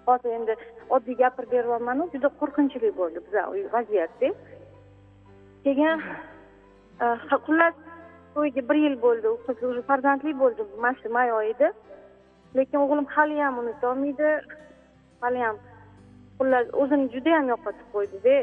[SPEAKER 14] Hozir endi oddiy gapirib beryapman, juda qo'rqinchli bo'ldi bizga vaziyatda. Keyin xullas to'yiga 1 yil bo'ldi. U qiz уже farzandli bo'ldi. Mana shu may oyida. Lekin o'g'lim hali ham unutib olmaydi. Hali ham xullas o'zini juda ham yo'qotib qo'ydi-da.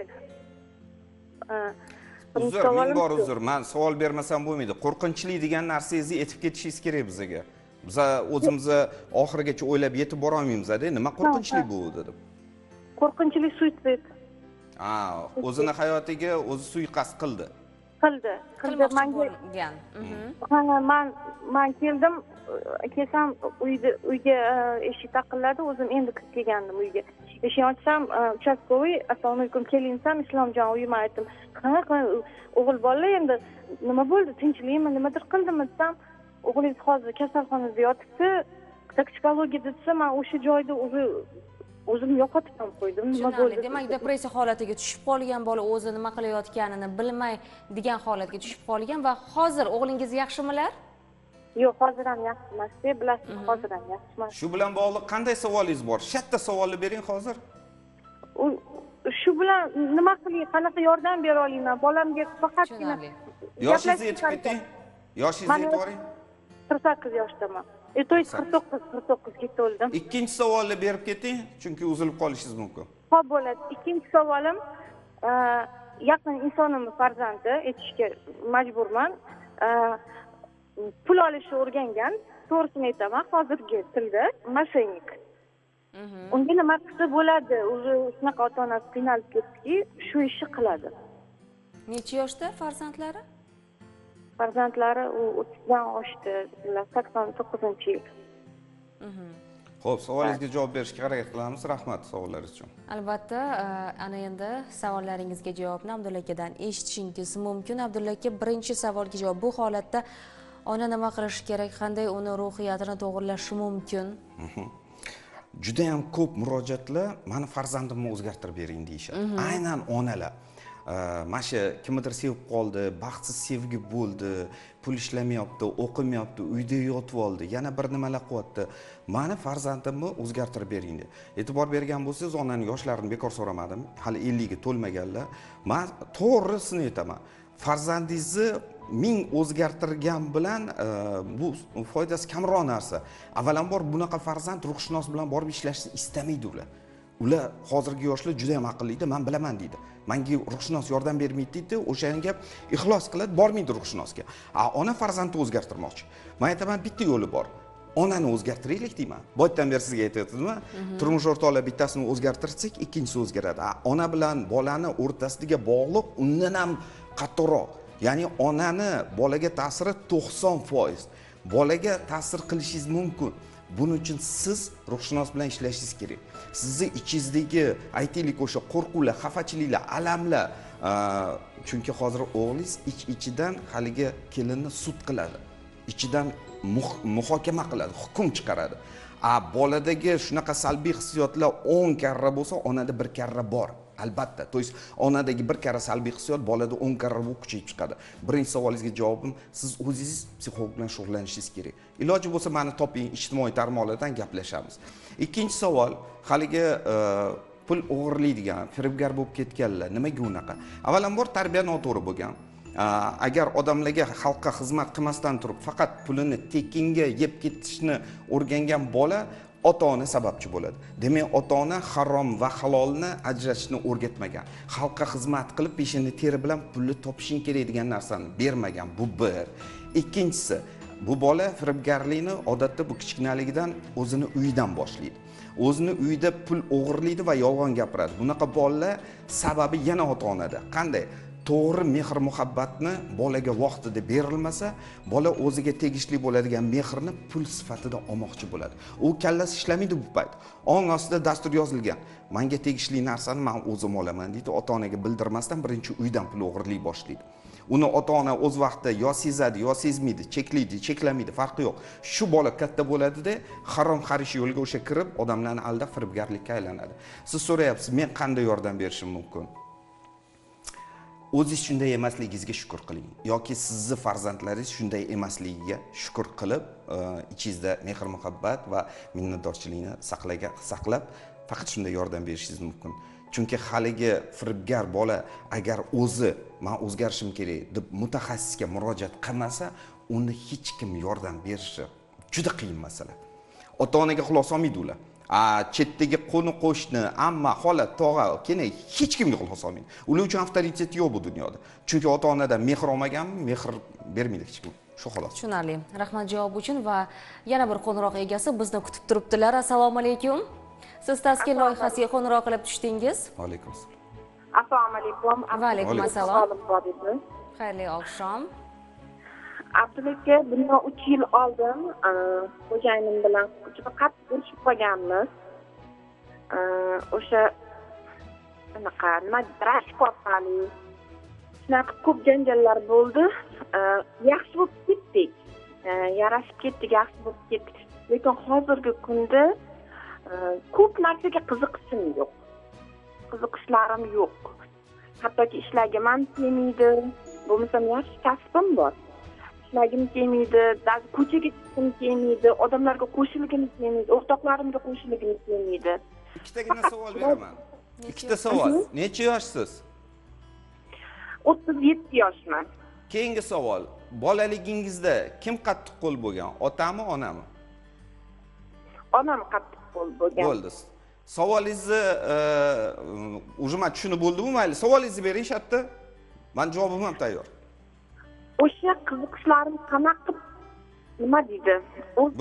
[SPEAKER 2] Uzr, ming bor uzr. Men savol bermasam bo'lmaydi. Qo'rqinchli degan narsangizni aytib ketishingiz kerak bizga. Biz o'zimizni oxirigacha o'ylab yetib bora olmaymiz-da. Nima qo'rqinchli bu dedim.
[SPEAKER 14] Qo'rqinchli suitsid.
[SPEAKER 2] O'zini hayotiga o'zi suiqasd qildi.
[SPEAKER 14] qildi
[SPEAKER 1] qilmoqchi
[SPEAKER 14] manga
[SPEAKER 1] bo'lgan.
[SPEAKER 14] man keldim, kelsam uyga eshik taqilladi, o'zim endi kirib kelgandim uyga. Eshikni ochsam, uchastkovoy, assalomu alaykum, kelingizmi, Islomjon uyim, aytdim. Qanaqa o'g'il bolalar endi nima bo'ldi, tinchlikmi, nimadir qildimi desam, o'g'lingiz hozir kasalxonada yotibdi, toksikologiya desa, men o'sha joyda o'zimni yo'qotib ham qo'ydim. Nima bo'ldi?
[SPEAKER 1] Demak, depressiya holatiga tushib qolgan bola o'zi nima qilayotganini bilmay degan holatga tushib qolgan va hozir o'g'lingiz yaxshimilar?
[SPEAKER 14] Yo'q, hozir ham yaxshi emas, bilasiz, hozir ham yaxshi emas.
[SPEAKER 2] Shu bilan bog'liq qanday savolingiz bor? Shatta savolni bering hozir.
[SPEAKER 14] Shu bilan nima qiling, qanaqa yordam bera olaman? Bolamga faqatgina
[SPEAKER 2] yoshingizni aytib keting. Yoshingizni aytib yuboring.
[SPEAKER 14] 48 yoshdaman. To есть 49 ga to'ldim.
[SPEAKER 2] Ikkinchi savolni berib keting, chunki uzilib qolishingiz mumkin.
[SPEAKER 14] Xo'p, bo'ladi. Ikkinchi savolim, yaqin insonimni farzandi etishga majburman. Pul olishni o'rgangan, to'g'risini aytaman, hozirgi tilda moshennik. Unga nima qilsa bo'ladi? O'zi shunaqa ota-onasi qiynalib ketdiki, shu ishni qiladi.
[SPEAKER 1] Necha yoshda farzandlari?
[SPEAKER 14] Farzandlari 30 dan oshdi, 89-yil.
[SPEAKER 2] Xo'p, savolingizga javob berishga harakat qilamiz. Rahmat savollaringiz uchun.
[SPEAKER 1] Albatta, ana endi savollaringizga javobni Abdulla akadan eshitishingiz mumkin. Abdulla aka, birinchi savolga javob: bu holatda ona nima qilish kerak, qanday uni ruhiyatini to'g'irlashi mumkin?
[SPEAKER 2] Juda ham ko'p murojaatlar meni farzandimni o'zgartirib bering deyishadi. Aynan onalar. Mana shu kimnidir sevib qoldi, baxtsiz sevgi bo'ldi, pul ishlamayapti, o'qimayapti, uyda yotib oldi, yana bir nimalar qilyapti. Meni farzandimni o'zgartirib bering dedi. E'tibor bergan bo'lsangiz, onaning yoshlarini bekor so'ramadim. Hali 50 ga to'lmaganlar. Men to'g'risini aytaman. Farzandingizni ming o'zgartirgan bilan bu foydasi kamroq narsa. Avvalambor bunaqa farzand ruhshunos bilan borib ishlashni istamaydi ular. Ular hozirgi yoshlar juda ham aqlli, men bilaman deydi. Menga ruhshunos yordam bermaydi deydi, o'shanga ixlos qiladi, bormaydi ruhshunosga. Ona farzandni o'zgartirmoqchi. Men aytaman, bitta yo'li bor. Onani o'zgartiraylik deyman. Boydan beri sizga aytayotganman. Turmush o'rtoqlar bittasini o'zgartirsak, ikkinchisi o'zgaradi. Ona bilan bolani o'rtasidagi bog'liq undan ham qattiqroq. Ya'ni onani bolaga ta'siri 90%. Bolaga ta'sir qilishingiz mumkin. Buning uchun siz ruhshunos bilan ishlashingiz kerak. Sizni ichingizdagi aytaylik o'sha qo'rquvlar, xafachiliklar, alamlar, chunki hozir o'g'lingiz ichidan haligi kelinni sud qiladi. Ichidan muhokama qiladi, hukm chiqaradi. Boladagi shunaqa salbiy hissiyotlar 10 karra bo'lsa, onada 1 karra bor. Albatta, to есть onadagi 1 karra salbiy hissiyot bolada 10 karra bu kuchayib chiqadi. Birinchi savolingizga javobim, siz o'zingiz psixolog bilan shug'ullanishingiz kerak. Iloji bo'lsa meni toping, ijtimoiy tarmoqlardan gaplashamiz. Ikkinchi savol, haligi pul o'g'irlaydigan, firibgar bo'lib ketganlar, nimaga unaqa? Avvalambor tarbiya noto'g'ri bo'lgan. Agar odamlarga xalqqa xizmat qilmasdan turib, faqat pulini tekinga yeb ketishni o'rgangan bola ota-ona sababchi bo'ladi. Demak, ota-ona harom va halolni ajratishni o'rgatmagan. Xalqqa xizmat qilib, peshinni teri bilan pulni topishing kerak degan narsani bermagan. Bu bir. Ikkinchisi, bu bola firibgarlikni odatda bu kichkinaligidan o'zini uyidan boshlaydi. O'zini uyida pul o'g'irlaydi va yolg'on gapiradi. Bunaqa bolalar sababi yana ota-onada. Qanday? To'g'ri mehr muhabbatni bolaga vaqtida berilmasa, bola o'ziga tegishli bo'ladigan mehrni pul sifatida olmoqchi bo'ladi. U kallasi ishlamaydi bu payt. Ong ostida dastur yozilgan. Menga tegishli narsani men o'zim olaman deydi, ota-onaga bildirmasdan birinchi uydan pul o'g'irlay boshlaydi. Uni ota-ona o'z vaqtida yo sezadi, yo sezmaydi, cheklaydi, cheklamaydi, farqi yo'q. Shu bola katta bo'ladida harom xarish yo'lga o'sha kirib, odamlarni aldab firibgarlikka aylanadi. Siz so'rayapsiz, men qanday yordam berishim mumkin? O'zingiz shunday emasligingizga shukr qiling yoki sizni farzandlaringiz shunday emasligiga shukr qilib, ichingizda mehr muhabbat va minnatdorchilikni saqlab, faqat shunday yordam berishingiz mumkin. Chunki haligi firibgar bola agar o'zi men o'zgarishim kerak deb mutaxassisga murojaat qilmasa, uni hech kim yordam berishi juda qiyin masala. Ota-onaga quloq solmaydi ular. Chetdagi qo'ni-qo'shni, amma, xola, tog'a, keyin hech kimga quloq solmaydi. Ular uchun avtoritet yo'q bu dunyoda. Chunki ota-onadan mehr olmaganmi, mehr bermaydi hech kim. Shu xolos.
[SPEAKER 1] Tushunarli. Rahmat javob uchun va yana bir qo'ng'iroq egasi bizni kutib turibdilar. Assalomu alaykum. Siz taskin loyihasiga qo'ng'iroq qilib tushdingiz.
[SPEAKER 2] Alaykum assalom.
[SPEAKER 14] Assalomu alaykum.
[SPEAKER 1] Va alaykum assalom. Xayrli oqshom.
[SPEAKER 14] Abdulaka, bundan 3 yil oldin xo'jayinim bilan juda qattiq urushib qolganmiz. O'sha anaqa nima rashk orqali shunaqa ko'p janjallar bo'ldi. Yaxshi bo'lib ketdik. Yarashib ketdik, yaxshi bo'lib ketdik. Lekin hozirgi kunda ko'p narsaga qiziqishim yo'q. Qiziqishlarim yo'q. Hattoki ishlagim ham kelmaydi. Bo'lmasam yaxshi kasbim bor. Ishlagim kelmaydi, ko'chaga chiqishim kelmaydi, odamlarga qo'shilgim kelmaydi, o'rtoqlarimga qo'shilgim kelmaydi.
[SPEAKER 2] Ikkitagina savol beraman. Ikkita savol. Necha yoshsiz?
[SPEAKER 14] 37 yoshman.
[SPEAKER 2] Keyingi savol. Bolaligingizda kim qattiq qo'l bo'lgan? Otami, onami?
[SPEAKER 14] Onam qattiq qo'l bo'lgan.
[SPEAKER 2] Bo'ldi. Savolingizni ujma tushunib bo'ldimi? Mayli, savolingizni bering shatda. Men javobim ham tayyor.
[SPEAKER 14] O'sha qiziqishlarim qanaqa nima deydi?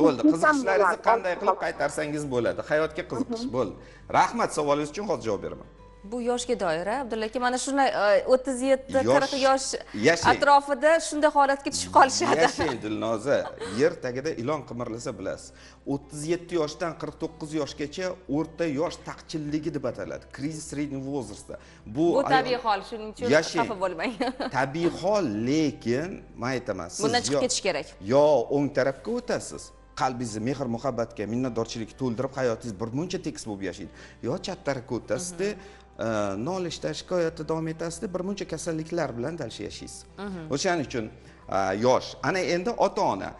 [SPEAKER 2] Bo'ldi, qiziqishlaringizni qanday qilib qaytarsangiz bo'ladi. Hayotga qiziqish bo'ldi. Rahmat, savolingiz uchun hozir javob beraman.
[SPEAKER 1] Bu yoshga doir, Abdulla aka, mana shunday 37-40 yosh atrofida shunday holatga tushib qolishadi.
[SPEAKER 2] Yashang Dilnoza, yer tagida ilon qimirlasa bilasiz. 37 yoshdan 49 yoshgacha o'rta yosh taqchilligi deb ataladi. Krizis srednего возраста. Bu
[SPEAKER 1] tabiiy hol, shuning uchun xafa bo'lmang.
[SPEAKER 2] Tabiiy hol, lekin men aytaman, siz
[SPEAKER 1] bundan chiqib ketish kerak.
[SPEAKER 2] Yo o'ng tarafga o'tasiz. Qalbingizni mehr muhabbatga, minnatdorchilikka to'ldirib hayotingiz bir muncha tekis bo'lib yashaydi. Yo chat tarafga o'tasizda nolishda shikoyatda davom etasizda bir muncha kasalliklar bilan dalsha yashaysiz. O'shaning uchun yosh, ana endi ota-ona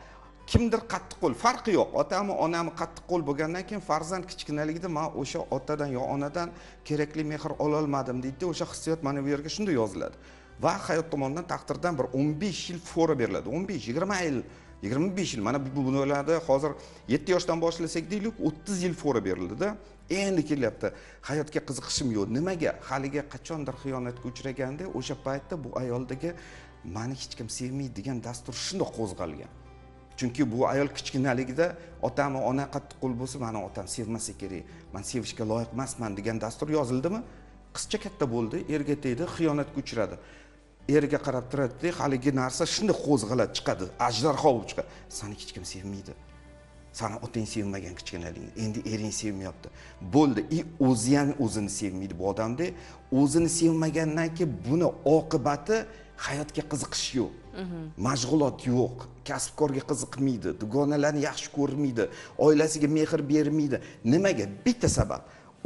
[SPEAKER 2] kimdir qattiq qo'l, farqi yo'q. Otami, onami qattiq qo'l bo'lgandan keyin farzand kichkinaligida men o'sha otadan yo onadan kerakli mehr ola olmadim deydi. O'sha hissiyot mana bu yerga shunday yoziladi. Va hayot tomonidan taqdirdan bir 15 yil fora beriladi. 15-20 yil 25 yil. Mana bu bularda hozir 7 yoshdan boshlasak deylik, 30 yil fora berildi-da. Endi kelyapti. Hayotga qiziqishim yo'q. Nimaga? Haliga qachondir xiyonatga uchraganda o'sha paytda bu ayoldagi meni hech kim sevmaydi degan dastur shunday qo'zg'algan. Chunki bu ayol kichkinaligida otami, ona qattiq qo'l bo'lsa, meni otam sevmasa kerak, men sevishga loyiq emasman degan dastur yozildimi? Qizcha katta bo'ldi, erga tegdi, xiyonatga uchradi. Eriga qarab turadi, haligi narsa shunday qo'zg'aladi, chiqadi, ajdarho bo'lib chiqadi. Seni hech kim sevmaydi. Seni otang sevmagan kichkinaligingda, endi ering sevmayapti. Bo'ldi, o'zi ham o'zini sevmaydi bu odamda. O'zini sevmagandan keyin buni oqibati hayotga qiziqish yo'q. Mashg'ulot yo'q, kasbkorga qiziqmaydi, dugonalarni yaxshi ko'rmaydi, oilasiga mehr bermaydi. Nimaga? Bitta sabab.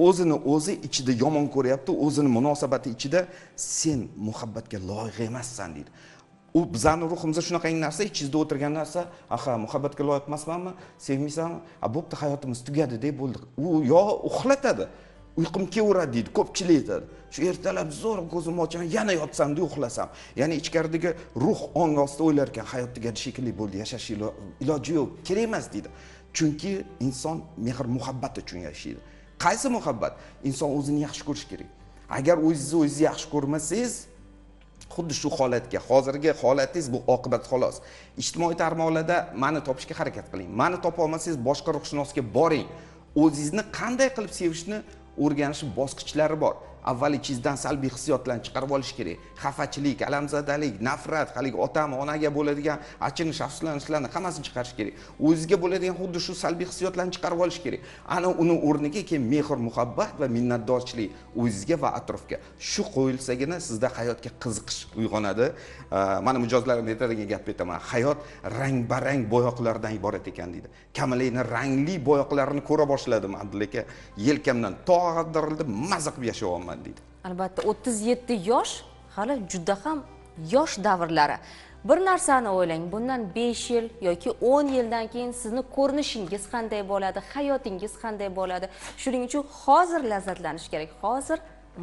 [SPEAKER 2] O'zini o'zi ichida yomon ko'ryapti, o'zini munosabati ichida sen muhabbatga loyiq emassan deydi. U bizning ruhimizda shunaqa narsa, ichingizda o'tirgan narsa, aha, muhabbatga loyiq emasmanmi, sevmaysanmi? Bo'pti, hayotimiz tugadi deb bo'ldi. U yo uxlatadi, uyqum kelaveradi deydi, ko'pchilik aytadi. Shu ertalab zo'r ko'zimni ochaman, yana yotsam deb uxlasam. Ya'ni ichkaridagi ruh ong ostida o'ylar ekan, hayot tugadi shekilli bo'ldi, yashash iloji yo'q, kerak emas deydi. Chunki inson mehr muhabbat uchun yashaydi. Qaysi muhabbat? Inson o'zini yaxshi ko'rish kerak. Agar o'zingizni yaxshi ko'rmasangiz, xuddi shu holatga, hozirgi holatingiz bu oqibat xolos. Ijtimoiy tarmoqlarda meni topishga harakat qiling. Meni topa olmasangiz boshqa ruhshunosga boring. O'zingizni qanday qilib sevishni o'rganish bosqichlari bor. Avval ichingizdan salbiy hissiyotlarni chiqarib olish kerak. Xafachilik, alamzadalik, nafrat, haligi otami, onaga bo'ladigan achinish, afsuslanishlarni hammasini chiqarish kerak. O'zingizga bo'ladigan xuddi shu salbiy hissiyotlarni chiqarib olish kerak. Ana uni o'rniga keyin mehr, muhabbat va minnatdorchilik o'zingizga va atrofga. Shu qo'yilsagina sizda hayotga qiziqish uyg'onadi. Mana mijozlarim aytadigan gap aytaman. Hayot rang-barang bo'yoqlardan iborat ekan deydi. Kamalayni rangli bo'yoqlarini ko'ra boshladim, Abdulla. Yelkamdan tog'dirildi, maza qilib yashayapman.
[SPEAKER 1] Albatta 37 yosh hali juda ham yosh davrlari. Bir narsani o'ylang, bundan 5 yil yoki 10 yildan keyin sizni ko'rinishingiz qanday bo'ladi, hayotingiz qanday bo'ladi? Shuning uchun hozir lazzatlanish kerak, hozir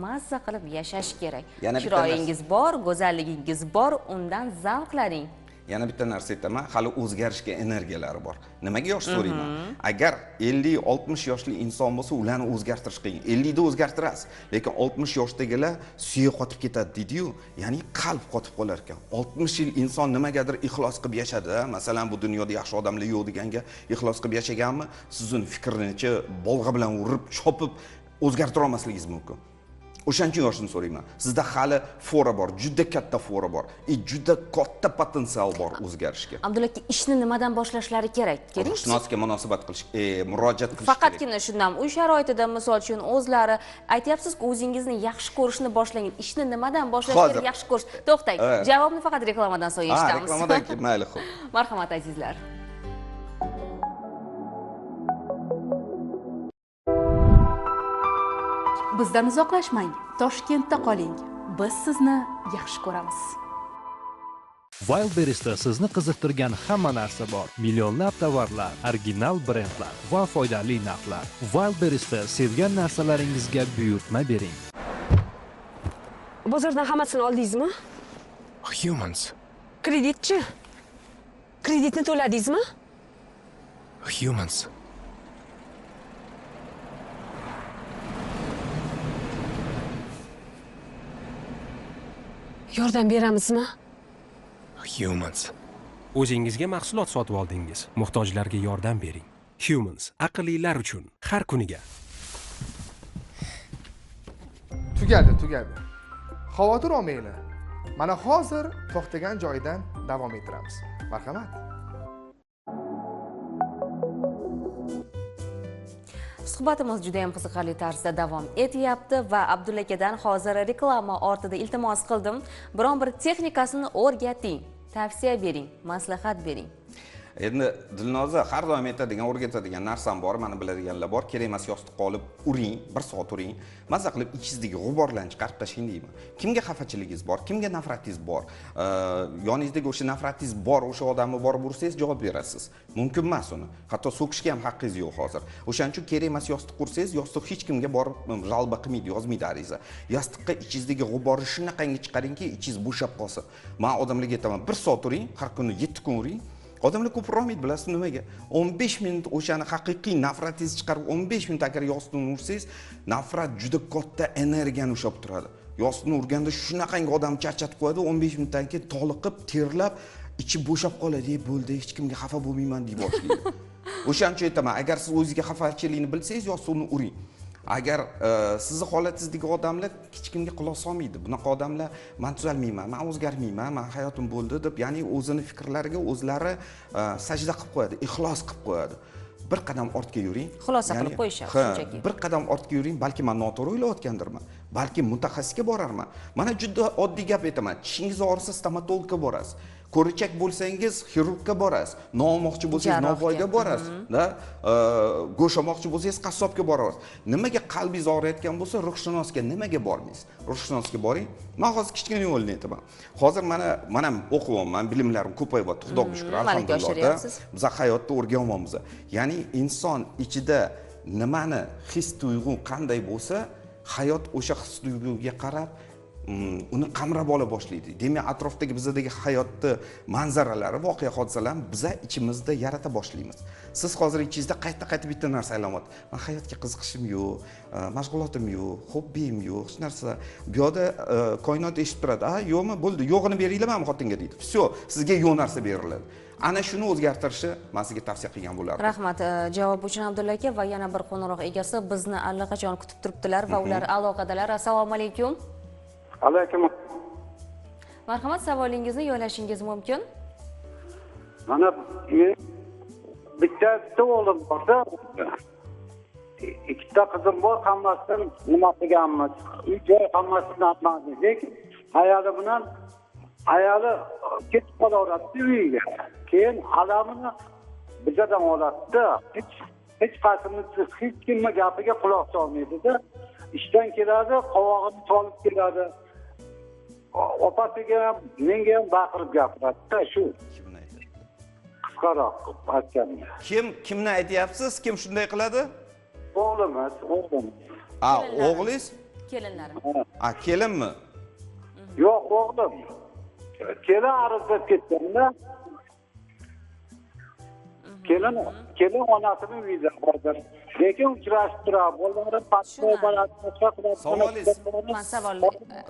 [SPEAKER 1] mazza qilib yashash kerak. Chiroyingiz bor, go'zalligingiz bor, undan zavqlaning.
[SPEAKER 2] Yana bitta narsa aytaman, hali o'zgarishga energiyalari bor. Nimaga yosh so'rayman? Agar 50-60 yoshli inson bo'lsa, ularni o'zgartirish qiyin. 50 da o'zgartirasiz, lekin 60 yoshdagilar suya qotib ketadi deydi-yu, ya'ni qalb qotib qolar ekan. 60 yil inson nimagadir ixlos qilib yashadi, masalan, bu dunyoda yaxshi odamlar yo'q deganga ixlos qilib yashaganmi, siz uni fikrinicha bolg'a bilan urib, chopib o'zgartira olmasligingiz mumkin. O'shaning uchun yoshini so'rayman. Sizda hali fora bor, juda katta fora bor. Juda katta potensial bor o'zgarishga.
[SPEAKER 1] Abdulla aka, ishni nimadan boshlashlari kerak?
[SPEAKER 2] Ruhshunosga munosabat qilish, murojaat qilish kerak.
[SPEAKER 1] Faqatgina shundan, uy sharoitida misol uchun o'zlari aytyapsiz-ku, o'zingizni yaxshi ko'rishni boshlang. Ishni nimadan boshlash kerak, yaxshi ko'rish. To'xtang. Javobni faqat reklamadan so'ng eshitamiz.
[SPEAKER 2] Reklamadan keyin mayli, xo'p.
[SPEAKER 1] Marhamat azizlar.
[SPEAKER 6] Bizdan uzoqlashmang. Toshkentda qoling. Biz sizni yaxshi ko'ramiz.
[SPEAKER 9] Wildberries'da sizni qiziqtirgan hamma narsa bor. Millionlab tovarlar, original brendlar va foydali narxlar. Wildberries'da sevgan narsalaringizga buyurtma bering.
[SPEAKER 15] Bozordan hammasini oldingizmi?
[SPEAKER 12] Humans.
[SPEAKER 15] Kreditchi? Kreditni to'ladingizmi?
[SPEAKER 12] Humans.
[SPEAKER 15] Yordam beramizmi?
[SPEAKER 12] Humans. O'zingizga mahsulot sotib oldingiz, muhtojlarga yordam bering. Humans, aqllilar uchun har kuniga.
[SPEAKER 3] Tugadi. Xavotir olmanglar. Mana hozir to'xtagan joyidan davom ettiramiz. Marhamat.
[SPEAKER 1] Suhbatimiz juda ham qiziqarli tarzda davom etyapti va Abdulla akadan hozir reklama ortida iltimos qildim. Biron bir texnikasini o'rgating, tavsiya bering, maslahat bering.
[SPEAKER 2] Endi Dilnoza har doim aytadigan, o'rgatadigan narsam bor, meni biladiganlar bor. Kerak emas yostiqqa olib uring, 1 soat uring. Maza qilib ichingizdagi g'uborlarni chiqarib tashlang deyman. Kimga xafachilingiz bor, kimga nafratingiz bor, yoningizdagi o'sha nafratingiz bor, o'sha odamni borib ursangiz javob berasiz. Mumkin emas uni. Hatto so'kishga ham haqqingiz yo'q hozir. O'shaning uchun kerak emas yostiq ursangiz, yostiq hech kimga borib g'alba qilmaydi, yozmaydi ariza. Yostiqqa ichingizdagi g'uborni shunaqangi chiqaringki, ichingiz bo'shab qolsin. Men odamlarga aytaman, 1 soat uring, har kuni 7 kun uring. Odamlar ko'p urolmaydi, bilasizmi nimaga? 15 minut o'shani haqiqiy nafratingizni chiqarib 15 minut agar yostiqni ursangiz, nafrat juda katta energiyani ushlab turadi. Yostiqni urganda shunaqangi odam charchatib qo'yadi, 15 minutdan keyin toliqib, terlab, ichi bo'shab qoladi, bo'ldi, hech kimga xafa bo'lmayman deb boshlaydi. O'shaning uchun aytaman, agar siz o'zingizga xafachilikni bilsangiz, yostiqni uring. Agar sizni holatingizdagi odamlar hech kimga quloq solmaydi. Bunaqa odamlar men tuzalmayman, men o'zgarmayman, men hayotim bo'ldi deb, ya'ni o'zini fikrlariga o'zlari sajda qilib qo'yadi, ixlos qilib qo'yadi. Bir qadam ortga yuring.
[SPEAKER 1] Xulosa qilib qo'yishadi shunchaki.
[SPEAKER 2] Bir qadam ortga yuring, balki men noto'g'ri o'ylayotgandirman. Balki mutaxassisga borarman. Mana juda oddiy gap aytaman. Tishingiz og'risa stomatologga borasiz. Ko'richak bo'lsangiz xirurgga borasiz. Non olmoqchi bo'lsangiz novvoyga borasiz, da? Go'sht olmoqchi bo'lsangiz qassobga borasiz. Nimaga qalbingiz og'riyotgan bo'lsa, ruhshunosga nimaga bormaysiz? Ruhshunosga boring. Men hozir kichkina yo'lni aytaman. Hozir mana o'qiyapman, bilimlarim ko'payyapti, Xudoga shukr, alhamdulillah. Biz hayotda o'rganyapmiz. Ya'ni inson ichida nimani his tuyg'u qanday bo'lsa, hayot o'sha his tuyg'uga qarab uni qamrab ola boshlaydi. Demak, atrofdagi bizdagi hayotni manzaralari, voqea hodisalarni biz ichimizda yarata boshlaymiz. Siz hozir ichingizda qayta bitta narsa aylanyapti. Men hayotga qiziqishim yo'q, mashg'ulotim yo'q, hobbim yo'q, hech narsa. Bu yerda koinot eshitib turadi. Yo'qmi? Bo'ldi, yo'g'ini beringlar men xotinga deydi. Всё, sizga yo'q narsa beriladi. Ana shuni o'zgartirishi men sizga tavsiya qilgan bo'lardim.
[SPEAKER 1] Rahmat javob uchun Abdulla aka va yana bir qo'ng'iroq egasi bizni allaqachon kutib turibdilar va ular aloqadalar. Assalomu alaykum.
[SPEAKER 16] Alaykum.
[SPEAKER 1] Marhamat, savolingizni yo'llashingiz mumkin.
[SPEAKER 16] Mana bitta o'g'lim borda, ikkita qizim bor, hammasidan nima qilganmiz? Uy-joy hammasini olmadik, lekin ayoli ketib qolaveradi uyiga. Keyin alamini bizdan oladi-da, hech qaysimiz hech kimga gapiga quloq solmaydi-da. Ishdan keladi, qovog'ini solib keladi. Opasiga ham, menga ham baqirib gapiradi-da, shu.
[SPEAKER 2] Kimni aytadi?
[SPEAKER 16] Qisqaroq aytganda.
[SPEAKER 2] Kimni aytyapsiz? Kim shunday qiladi?
[SPEAKER 16] O'g'limiz.
[SPEAKER 2] O'g'lingiz?
[SPEAKER 1] Kelinlarim.
[SPEAKER 2] Kelinmi?
[SPEAKER 16] Yo'q, o'g'lim. Kelin arizlab ketganda. Kelin onasining uyida hozir. Lekin uchrashib turadi. Bolalar pastga boradi,
[SPEAKER 2] Savolingiz.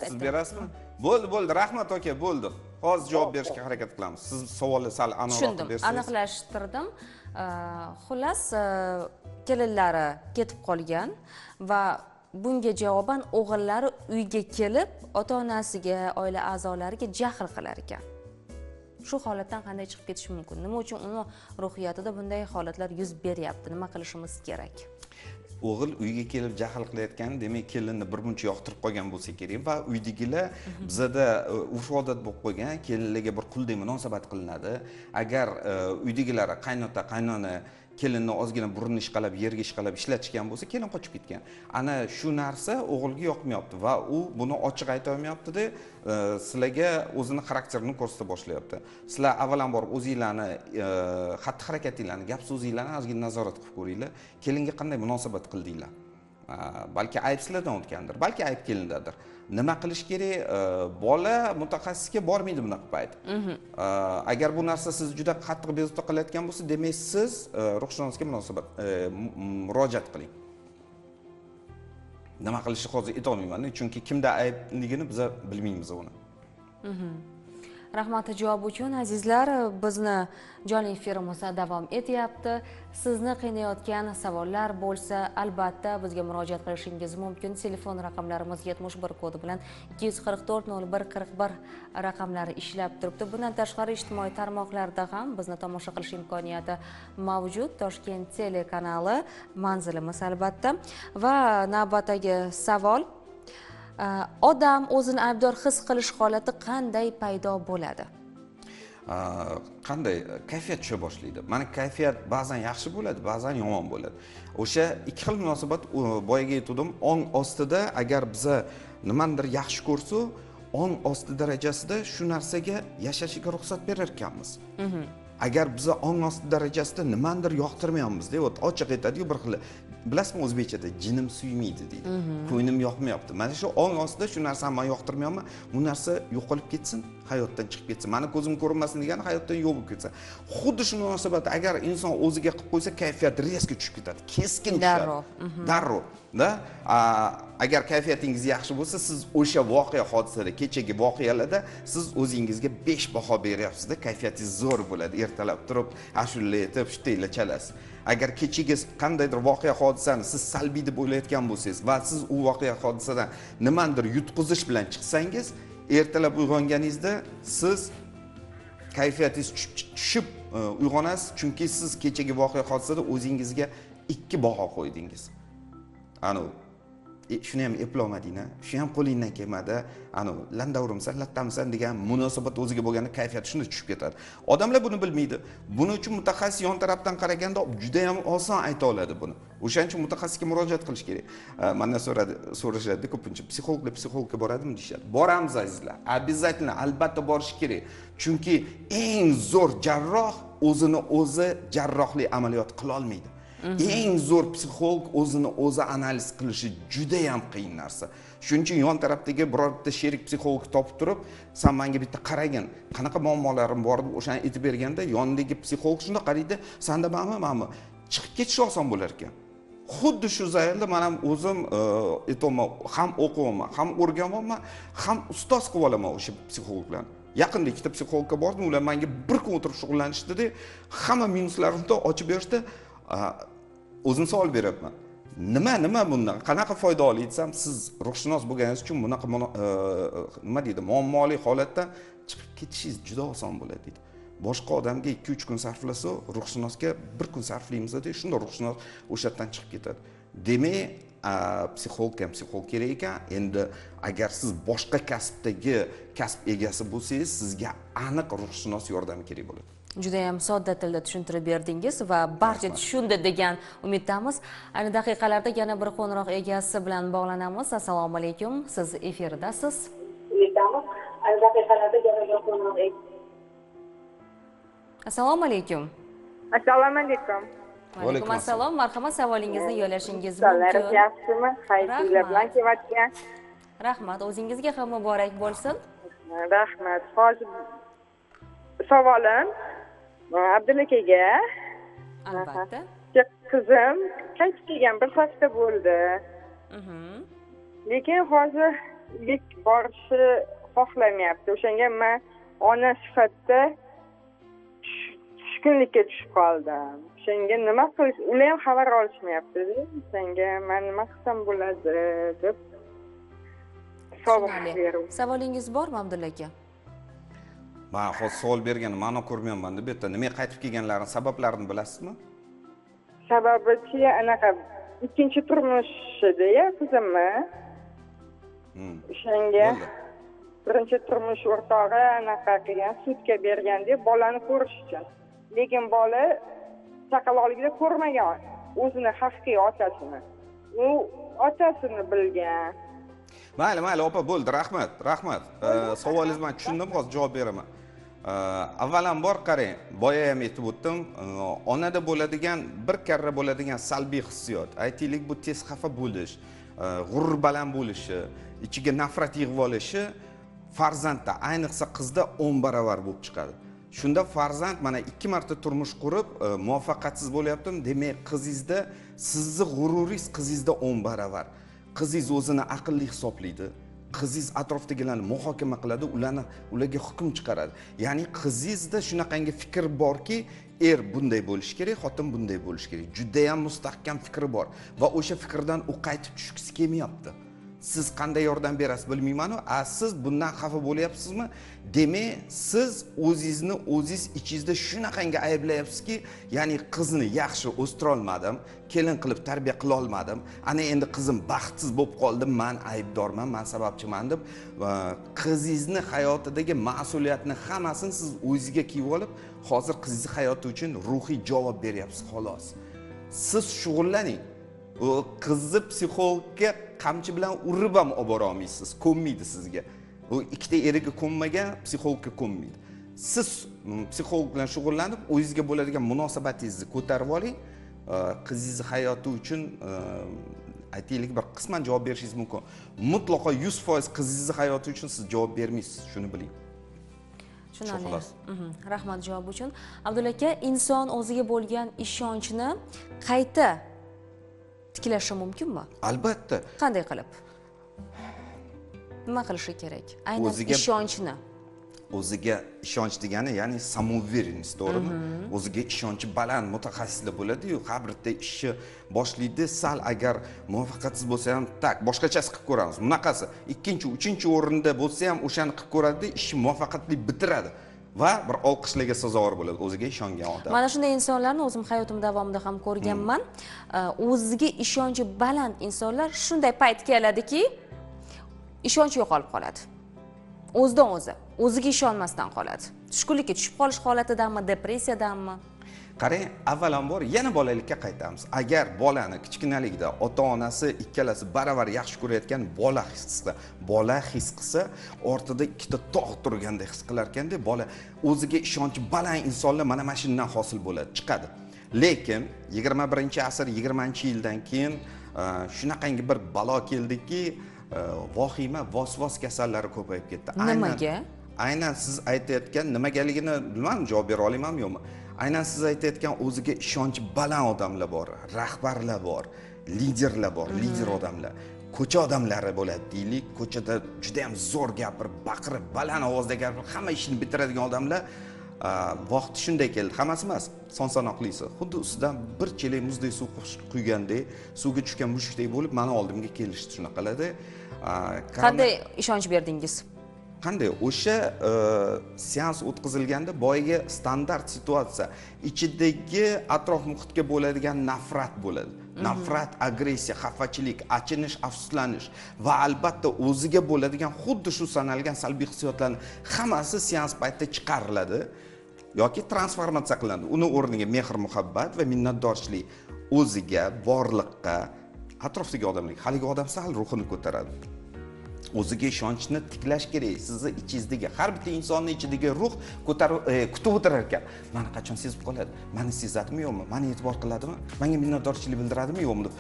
[SPEAKER 2] Siz berasizmi? Bo'ldi, rahmat aka, bo'ldi. Hozir javob berishga harakat qilamiz. Siz savolni sal aniqroq bersangiz.
[SPEAKER 1] Aniqlashtirdim. Xullas, kelinlari ketib qolgan va bunga javoban o'g'illari uyga kelib, ota-onasiga, oila a'zolariga jahl qilar ekan. Shu holatdan qanday chiqib ketish mumkin? Nima uchun uni ruhiyatida bunday holatlar yuz beryapti? Nima qilishimiz kerak?
[SPEAKER 2] O'g'il uyga kelib jahl qilayotgan, demak kelinni birmuncha yoqtirib qolgan bo'lsa kerak va uydagilar bizada urf-odat bo'lib qolgan, kelinlarga bir quldek munosabat qilinadi. Agar uydagilar qaynota, qaynona kelinni ozgina burunni ishqalab, yerga ishqalab ishlatishgan bo'lsa, kelin qochib ketgan. Ana shu narsa o'g'ilga yoqmayapti va u buni ochiq ayta olmayapti-da, sizlarga o'zini xarakterini ko'rsata boshlayapti. Sizlar avvalambor o'zingizlarni xatti-harakatinglarni, gap so'zinglarni ozgina nazorat qilib ko'ringlar. Kelinga qanday munosabat qildinglar? Balki ayb sizlardan o'tgandir, balki ayb kelindadir. Nima qilish kerak? Bola mutaxassisga bormaydi bunaqa payt. Agar bu narsa siz juda qattiq bezovta qilayotgan bo'lsa, demak siz ruhshunosga murojaat qiling. Nima qilishni hozir aytolmayman, chunki kimda aybligini biz bilmaymiz uni.
[SPEAKER 1] Rahmat javob uchun azizlar, bizni jonli efirimiz davom etyapti. Sizni qiynayotgan savollar bo'lsa, albatta bizga murojaat qilishingiz mumkin. Telefon raqamlarimiz 71 kodi bilan 244 01 41 raqamlari ishlab turibdi. Bundan tashqari ijtimoiy tarmoqlarda ham bizni tomosha qilish imkoniyati mavjud. Toshkent telekanali manzilimiz albatta. Va navbatdagi savol: odam o'zini aybdor his qilish holati qanday paydo bo'ladi?
[SPEAKER 2] Qanday kayfiyat tusha boshlaydi. Mana kayfiyat ba'zan yaxshi bo'ladi, ba'zan yomon bo'ladi. O'sha ikki xil munosabat boyaga aytdim, ong ostida agar biza nimanidir yaxshi ko'rsa, ong osti darajasida shu narsaga yashashiga ruxsat berar ekanmiz. Agar biz ong osti darajasida nimanidir yoqtirmayapmiz deb ochiq aytadi-ku bir xil. Bilasizmi o'zbekchada jinim suymaydi deydi. Ko'nglim yoqmayapti. Mana shu ong ostida shu narsani men yoqtirmayapman, bu narsa yo'qolib ketsin, hayotdan chiqib ketsin. Mani ko'zim ko'rinmasin degani hayotdan yo'q bo'lib ketsa. Xuddi shu munosabat agar inson o'ziga qilib qo'ysa, kayfiyat rezko tushib ketadi. Keskin tushadi. Darrov. Agar kayfiyatingiz yaxshi bo'lsa, siz o'sha voqea hodisada, kechagi voqealarda siz o'zingizga 5 baho beryapsiz-da, kayfiyatingiz zo'r bo'ladi. Ertalab turib, ashula aytib, shteyla chalasiz. Agar kechagi qandaydir voqea hodisani siz salbiy deb o'ylayotgan bo'lsangiz va siz u voqea hodisadan nimanidir yutqizish bilan chiqsangiz, ertalab uyg'onganingizda siz kayfiyatingiz tushib uyg'onasiz, chunki siz kechagi voqea hodisada o'zingizga 2 baho qo'ydingiz. Shuni ham eplolmading-a, shu ham qo'lingdan kelmadi, landavrimsan, lattamsan degan munosabat o'ziga bo'lganda kayfiyat shunda tushib ketadi. Odamlar buni bilmaydi. Buning uchun mutaxassis yon tarafdan qaraganda juda ham oson ayta oladi buni. O'shaning uchun mutaxassisga murojaat qilish kerak. Mendan so'rashadi, ko'pincha psixologga boradimi deyshadi. Boramiz azizlar. Обязательно, albatta borish kerak. Chunki eng zo'r jarroh o'zini o'zi jarrohlik amaliyot qila olmaydi. Eng zo'r psixolog o'zini o'zi analiz qilishi juda ham qiyin narsa. Shuning uchun yon tarafdagi birorta sherik psixolog topib turib, "Sen menga bitta qaragin, qanaqa muammolarim bor" deb o'shani aytib berganda, yonidagi psixolog shunda qaraydi, "Senda manmi?" Chiqib ketish oson bo'lar ekan. Xuddi shu zaylda men ham o'zim aytolman, ham o'qiyapman, ham o'rganyapman, ham ustoz qilib olaman o'sha psixologlarni. Yaqinda ikkita psixologga bordim, ular menga bir kun o'tirib shug'ullanishdi-da, hamma minuslarimni ochib berishdi. O'zim savol beryapman. Nima bundan? Qanaqa foyda olayapsam, siz ruhshunos bo'lganingiz uchun bunaqa nima deydi, muammoli holatdan chiqib ketishingiz juda oson bo'ladi deydi. Boshqa odamga 2-3 kun sarflasa, ruhshunosga 1 kun sarflaymiz-da, shunda ruhshunos o'shadan chiqib ketadi. Demak, psixolog kerak ekan. Endi agar siz boshqa kasbdagi kasb egasi bo'lsangiz, sizga aniq ruhshunos yordami kerak bo'ladi.
[SPEAKER 1] Juda ham sodda tilda tushuntirib berdingiz va barcha tushundi degan umiddamiz. Ayni daqiqalarda yana bir qo'ng'iroq egasi bilan bog'lanamiz. Assalomu alaykum. Siz efirdasiz.
[SPEAKER 14] Ayni daqiqalarda yana bir qo'ng'iroq egasi.
[SPEAKER 1] Assalomu alaykum.
[SPEAKER 14] Assalomu alaykum.
[SPEAKER 1] Va alaykum assalom. Marhamat, savolingizni yo'lashingiz mumkin.
[SPEAKER 14] Yaxshimi? Xayrlar bilan kelayotgan.
[SPEAKER 1] Rahmat, o'zingizga ham muborak bo'lsin.
[SPEAKER 14] Rahmat. Hozir savolim Abdulakaga.
[SPEAKER 1] Albatta.
[SPEAKER 14] Qizim qaytib kelgan bir hafta bo'ldi. Lekin hozir ilk borishni xohlamayapti. O'shanga men ona sifatida
[SPEAKER 17] tushkunlikka tushib qoldim. Senga nima qilish, ular ham xabar olishmayapti-da. Senga men nima qilsam bo'ladi deb
[SPEAKER 1] Savolingiz bormi Abdulla aka?
[SPEAKER 2] Men hozir savol bergan ma'no ko'rmayapman deb bitta nimaga qaytib kelganlarini sabablarini bilasizmi?
[SPEAKER 17] Sababi-chi anaqa ikkinchi turmushida-ya qizimmi? O'shanga birinchi turmush o'rtog'i anaqa qilgan, sudga bergan deb bolani ko'rish uchun. Lekin bola chaqaloqligida ko'rmagan o'zini haqiqiy otasini. U otasini bilgan.
[SPEAKER 2] Mayli, opa, bo'ldi, rahmat. Savolingizni men tushundim, hozir javob beraman. Avvalambor qarang, boya ham aytib o'tdim, onada bo'ladigan bir karra bo'ladigan salbiy hissiyot, aytaylik bu tez xafa bo'lish, g'urur baland bo'lishi, ichiga nafrat yig'ib olishi farzandda, ayniqsa qizda 10 baravar bo'lib chiqadi. Shunda farzand mana 2 marta turmush qurib, muvaffaqiyatsiz bo'lyaptim, demak qizingizda sizni g'ururingiz qizingizda 10 baravar. Qizingiz o'zini aqlli hisoblaydi. Qizingiz atrofdagilarni muhokama qiladi, ularga hukm chiqaradi. Ya'ni qizingizda shunaqangi fikr borki, bunday bo'lishi kerak, xotin bunday bo'lishi kerak. Juda ham mustahkam fikri bor va o'sha fikrdan u qaytib tushgisi kelmayapti. Siz qanday yordam berasiz bilmayman-ku, siz bundan xafa bo'lyapsizmi? Demak, siz o'zingiz ichingizda shunaqangi ayblayapsizki, ya'ni qizni yaxshi o'stira olmadim, kelin qilib tarbiya qila olmadim. Ana endi qizim baxtsiz bo'lib qoldi, men aybdorman, men sababchiman deb qizingizni hayotidagi mas'uliyatni hammasini siz o'zingizga kiyib olib, hozir qizingiz hayoti uchun ruhiy javob beryapsiz xolos. Siz shug'ullaning. U qizni psixologga qamchi bilan urib ham olib bora olmaysiz, ko'nmaydi sizga. U ikkita eriga ko'nmagan psixologga ko'nmaydi. Siz psixolog bilan shug'ullanib, o'zingizga bo'ladigan munosabatingizni ko'tarib oling. Qizingiz hayoti uchun aytaylik bir qisman javob berishingiz mumkin. Mutlaqo 100% qizingiz hayoti uchun siz javob bermaysiz, shuni biling.
[SPEAKER 1] Tushunarli. Rahmat javob uchun. Abdulla aka, inson o'ziga bo'lgan ishonchni qayta tiklashi mumkinmi?
[SPEAKER 2] Albatta.
[SPEAKER 1] Qanday qilib? Nima qilishi kerak? Aynan ishonchni.
[SPEAKER 2] O'ziga ishonch degani, ya'ni samoverенность, to'g'rimi? O'ziga ishonchi baland mutaxassislar bo'ladi-yu, har birta ishni boshlaydi, sal agar muvaffaqiyatsiz bo'lsa ham, boshqachasi qilib ko'ramiz. Bunaqasi 2-3 o'rinda bo'lsa ham o'shani qilib ko'radi, ishni muvaffaqiyatli bitiradi. Va bir olqishlarga sazovor bo'ladi o'ziga ishongan odam.
[SPEAKER 1] Mana shunday insonlarni o'zim hayotim davomida ham ko'rganman. O'ziga ishonchi baland insonlar shunday payt keladiki, ishonch yo'qolib qoladi. O'zidan o'ziga ishonmasdan qoladi. Tushkunlikka tushib qolish holatidanmi, depressiyadanmi?
[SPEAKER 2] Qarang, avvalambor yana bolalikka qaytamiz. Agar bolani kichkinaligida ota-onasi ikkalasi baravar yaxshi ko'rayotgan bola his qilsa, ortida ikkita tog' turgandek his qilar ekanda, bola o'ziga ishonchi baland insonlar mana shundan hosil bo'ladi, chiqadi. Lekin 21-asr, 20-yildan keyin shunaqangi bir balo keldiki, vahima, vasvas kasallari ko'payib ketdi.
[SPEAKER 1] Nimaga?
[SPEAKER 2] Aynan siz aytayotgan nimagaligini bilmadim, javob bera olamanmi yo'qmi? Aynan siz aytayotgan o'ziga ishonchi baland odamlar bor, rahbarlar bor, liderlar bor, lider odamlar. Ko'cha odamlari bo'ladi deylik, ko'chada juda ham zo'r gapirib, baqirib, baland ovozda gapirib, hamma ishni bitiradigan odamlar vaqti shunday keldi. Hammasi emas, son-sanoqlisi. Xuddi ustidan bir chelak muzdek suv quygandek, suvga tushgan mushukdek bo'lib, meni oldimga kelishdi shunaqalarda.
[SPEAKER 1] Qanday ishonch berdingiz?
[SPEAKER 2] Qanday? O'sha seans o'tkazilganda boyaga standart situatsiya, ichidagi atrof muhitga bo'ladigan nafrat bo'ladi. Nafrat, agressiya, xafachilik, achinish, afsuslanish va albatta o'ziga bo'ladigan xuddi shu sanalgan salbiy hissiyotlarning hammasi seans paytida chiqariladi yoki transformatsiya qilinadi. Uni o'rniga mehr, muhabbat va minnatdorchilik o'ziga, borliqqa, atrofdagi odamlarga, haligi odam sal ruhini ko'taradi. O'ziga ishonchni tiklash kerak. Sizni ichingizdagi har bitta insonning ichidagi ruh kutib o'tirar ekan. Meni qachon sezib qoladi? Meni sezadimi yo'qmi? Meni e'tibor qiladimi? Menga minnatdorchilik bildiradimi yo'qmi deb.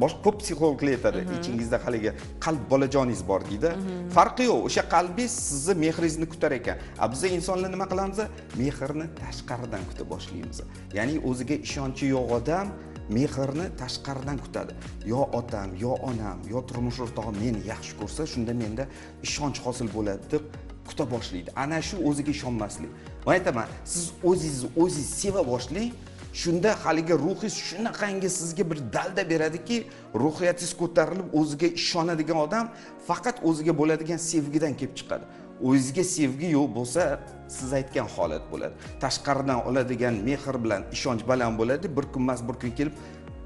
[SPEAKER 2] Boshqa ko'p psixologlar aytadi, ichingizda haligi qalb bolajoningiz bor deydi. Farqi yo'q. O'sha qalbingiz sizni mehringizni kutar ekan. Biz insonlar nima qilamiz? Mehrni tashqaridan kuta boshlaymiz. Ya'ni o'ziga ishonchi yo'q odam mehrni tashqaridan kutadi. Yo otam, yo onam, yo turmush o'rtog'im meni yaxshi ko'rsa, shunda menda ishonch hosil bo'ladi deb kuta boshlaydi. Ana shu o'ziga ishonmaslik. Men aytaman, siz o'zingizni seva boshlang. Shunda haligi ruhingiz shunaqangi sizga bir dalda beradiki, ruhiyatingiz ko'tarilib, o'ziga ishonadigan odam faqat o'ziga bo'ladigan sevgidan kelib chiqadi. O'zingizga sevgi yo'q bo'lsa, siz aytgan holat bo'ladi. Tashqaridan oladigan mehr bilan ishonch baland bo'ladi, bir kun emas, bir kun kelib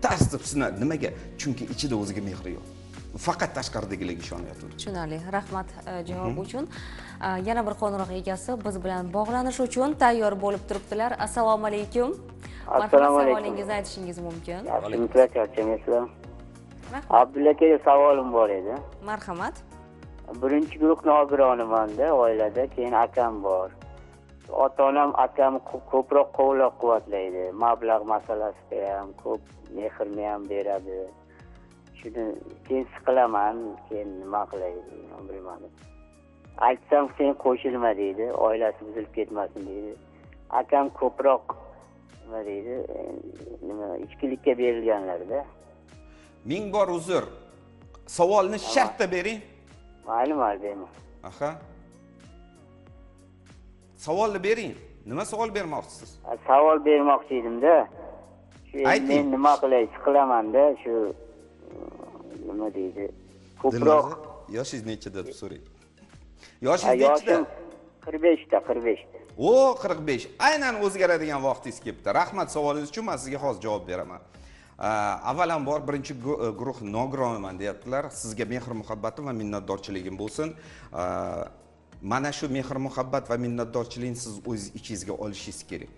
[SPEAKER 2] tars deb sinadi. Nimaga? Chunki ichida o'ziga mehr yo'q. Faqat tashqaridagilarga ishonyapti.
[SPEAKER 1] Tushunarli. Rahmat javob uchun. Yana bir qo'ng'iroq egasi biz bilan bog'lanish uchun tayyor bo'lib turibdilar. Assalomu alaykum.
[SPEAKER 18] Assalomu alaykum.
[SPEAKER 1] Savolingizni aytishingiz mumkin.
[SPEAKER 18] Yaxshiliklar, charchamaysizlar. Abdulla akaga savolim bor edi.
[SPEAKER 1] Marhamat.
[SPEAKER 18] Birinchi guruh nogironiman-da, oilada, keyin akam bor. Ota-onam akamni ko'proq qo'llab-quvvatlaydi. Mablag' masalasida ham ko'p mehrni ham beradi. Shuni keyin siqilaman, keyin nima qilay, bilmadim. Aytsam sen qo'shilma deydi, oilasi buzilib ketmasin deydi. Akam ko'proq nima deydi, ichkilikka berilganlarda.
[SPEAKER 2] Ming bor uzr. Savolni shartda bering.
[SPEAKER 18] Mayli, bering.
[SPEAKER 2] Aha. Savolni bering. Nima savol bermoqchisiz?
[SPEAKER 18] Savol bermoqchi edim-da. Men nima qilay, siqilaman-da, shu nima deydi? Ko'proq
[SPEAKER 2] yoshingiz nechida deb so'rang. Yoshingiz nechida?
[SPEAKER 18] 45 ta.
[SPEAKER 2] O, 45. Aynan o'zgaradigan vaqtingiz kelibdi. Rahmat savolingiz uchun men sizga hozir javob beraman. Avvalambor birinchi guruh nogironiman deyaptilar. Sizga mehr muhabbatim va minnatdorchiligim bo'lsin. Mana shu mehr muhabbat va minnatdorchilikni siz o'z ichingizga olishingiz kerak.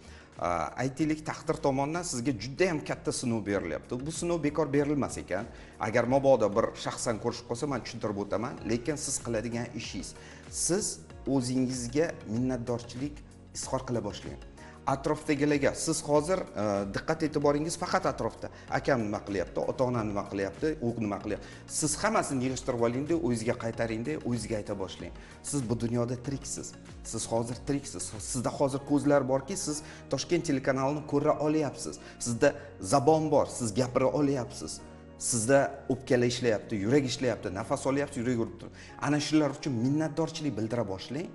[SPEAKER 2] Aytaylik, taqdir tomonidan sizga juda ham katta sinov berilyapti. Bu sinov bekor berilmas ekan. Agar mabodo bir shaxsan ko'rishib qolsa, men tushuntirib o'taman, lekin siz qiladigan ishingiz, siz o'zingizga minnatdorchilik izhor qila boshlang. Atrofdagilarga siz hozir diqqat e'tiboringiz faqat atrofda. Akam nima qilyapti, ota-onam nima qilyapti, o'q nima qilyapti. Siz hammasini yig'ishtirib oling-da, o'zingizga qaytaring-da, o'zingizga ayta boshlang. Siz bu dunyoda tiriksiz. Siz hozir tiriksiz. Sizda hozir ko'zlar borki, siz Toshkent telekanalini ko'ra olyapsiz. Sizda zabon bor, siz gapira olyapsiz. Sizda o'pkalar ishlayapti, yurak ishlayapti, nafas olyapti, yurak urib turibdi. Ana shular uchun minnatdorchilik bildira boshlang.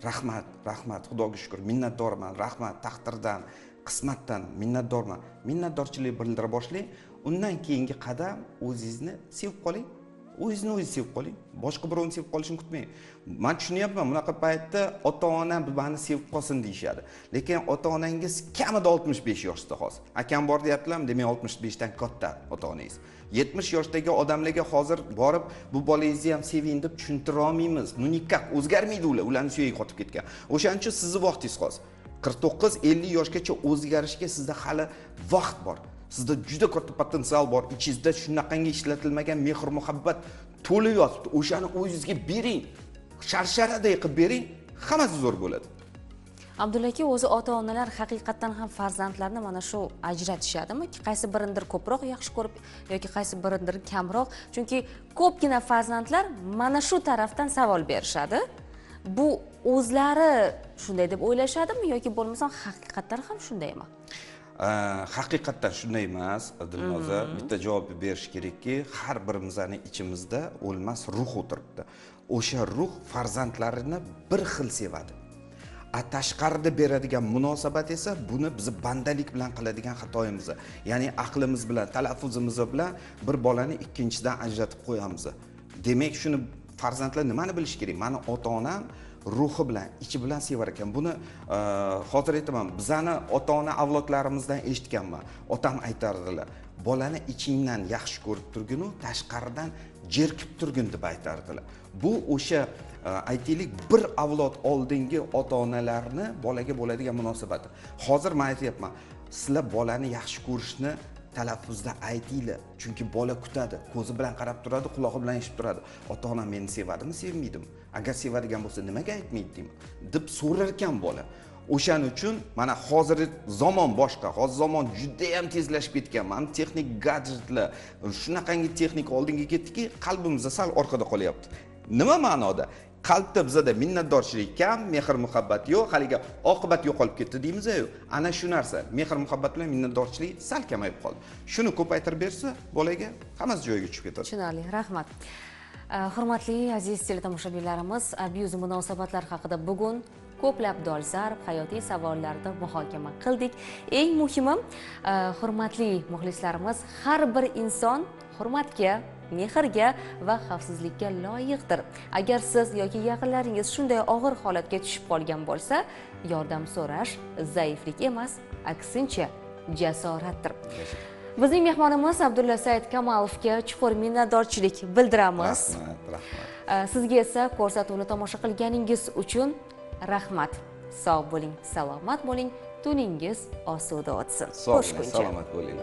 [SPEAKER 2] Rahmat, Xudoga shukr, minnatdorman, rahmat, taqdirdan, qismatdan minnatdorman. Minnatdorchilik bildira boshlang. Undan keyingi qadam o'zingizni sevib qoling. O'zingizni o'zingiz sevib qoling. Boshqa birovni sevib qolishini kutmang. Men tushunyapman, bunaqa paytda ota-onam meni sevib qolsin deyshadi. Lekin ota-onangiz kamida 65 yoshda hozir. Akam bor deyaptilarmi? Demak 65 dan katta ota-onangiz. 70 yoshdagi odamlarga hozir borib bu bolangizni ham seving deb tushuntira olmaymiz. Nikak o'zgarmaydi ular, ularning suyagi qotib ketgan. O'shaning uchun sizni vaqtingiz hozir 49-50 yoshgacha o'zgarishga sizda hali vaqt bor. Sizda juda katta potensial bor. Ichingizda shunaqangi ishlatilmagan mehr muhabbat to'lib yotibdi. O'shani o'zingizga bering. Sharsharaday qilib bering, hammasi zo'r bo'ladi.
[SPEAKER 1] Abdulla aka, o'zi ota-onalar haqiqatan ham farzandlarni mana shu ajratishadimi? Qaysi birindir ko'proq yaxshi ko'rib yoki qaysi birindir kamroq? Chunki ko'pgina farzandlar mana shu tarafdan savol berishadi. Bu o'zlari shunday deb o'ylashadimi yoki bo'lmasa haqiqatan ham shundaymi?
[SPEAKER 2] Haqiqatan shunday emas, Dilnoza. Bitta javob berish kerakki, har birimizning ichimizda o'lmas ruh o'tiribdi. O'sha ruh farzandlarini bir xil sevadi. Tashqarida beradigan munosabat esa buni biz bandalik bilan qiladigan xatoyimiz. Ya'ni aqlimiz bilan, talaffuzimiz bilan bir bolani ikkinchidan ajratib qo'yamiz. Demak, shuni farzandlar nimani bilish kerak? Mani ota-onam ruhi bilan, ichi bilan sevar ekan. Buni hozir aytaman, bizani ota-ona avlodlarimizdan eshitganman. Otam aytardilar, bolani ichingdan yaxshi ko'rib turginu, tashqaridan jerkib turgin deb aytardilar. Bu o'sha aytaylik bir avlod oldingi ota-onalarni bolaga bo'ladigan munosabati. Hozir men aytayapman, sizlar bolani yaxshi ko'rishni talaffuzda aytinglar. Chunki bola kutadi, ko'zi bilan qarab turadi, quloqi bilan eshitib turadi. Ota-onam meni sevadimi, sevmaydimi? Agar sevadigan bo'lsa nimaga aytmaydi deb so'rar ekan bola. O'shaning uchun mana hozir zamon boshqa. Hozir zamon juda ham tezlashib ketgan. Mana texnik gadjetlar, shunaqangi texnik oldinga ketdiki, qalbimizda sal orqada qolyapti. Nima ma'noda? Qalbda bizada minnatdorchilik kam, mehr muhabbat yo'q, haliga oqibat yo'qolib ketdi deymiz-ku. Ana shu narsa, mehr muhabbat bilan minnatdorchilik sal kamayib qoldi. Shuni ko'paytirib bersa, bolaga hammasi joyiga tushib ketadi.
[SPEAKER 1] Tushunarli, rahmat. Hurmatli aziz teletomoshabinlarimiz, abyuz munosabatlar haqida bugun ko'plab dolzarb hayotiy savollarni muhokama qildik. Eng muhimi, hurmatli muxlislarimiz, har bir inson hurmatga, mehrga va xavfsizlikka loyiqdir. Agar siz yoki yaqinlaringiz shunday og'ir holatga tushib qolgan bo'lsa, yordam so'rash zaiflik emas, aksincha jasoratdir. Bizning mehmonimiz Abdulla Said Kamalovga chuqur minnatdorchilik bildiramiz. Rahmat. Sizga esa ko'rsatuvni tomosha qilganingiz uchun rahmat. Sog' bo'ling, salomat bo'ling, tuningiz osuda o'tsin.
[SPEAKER 2] Sog' bo'ling, salomat bo'ling.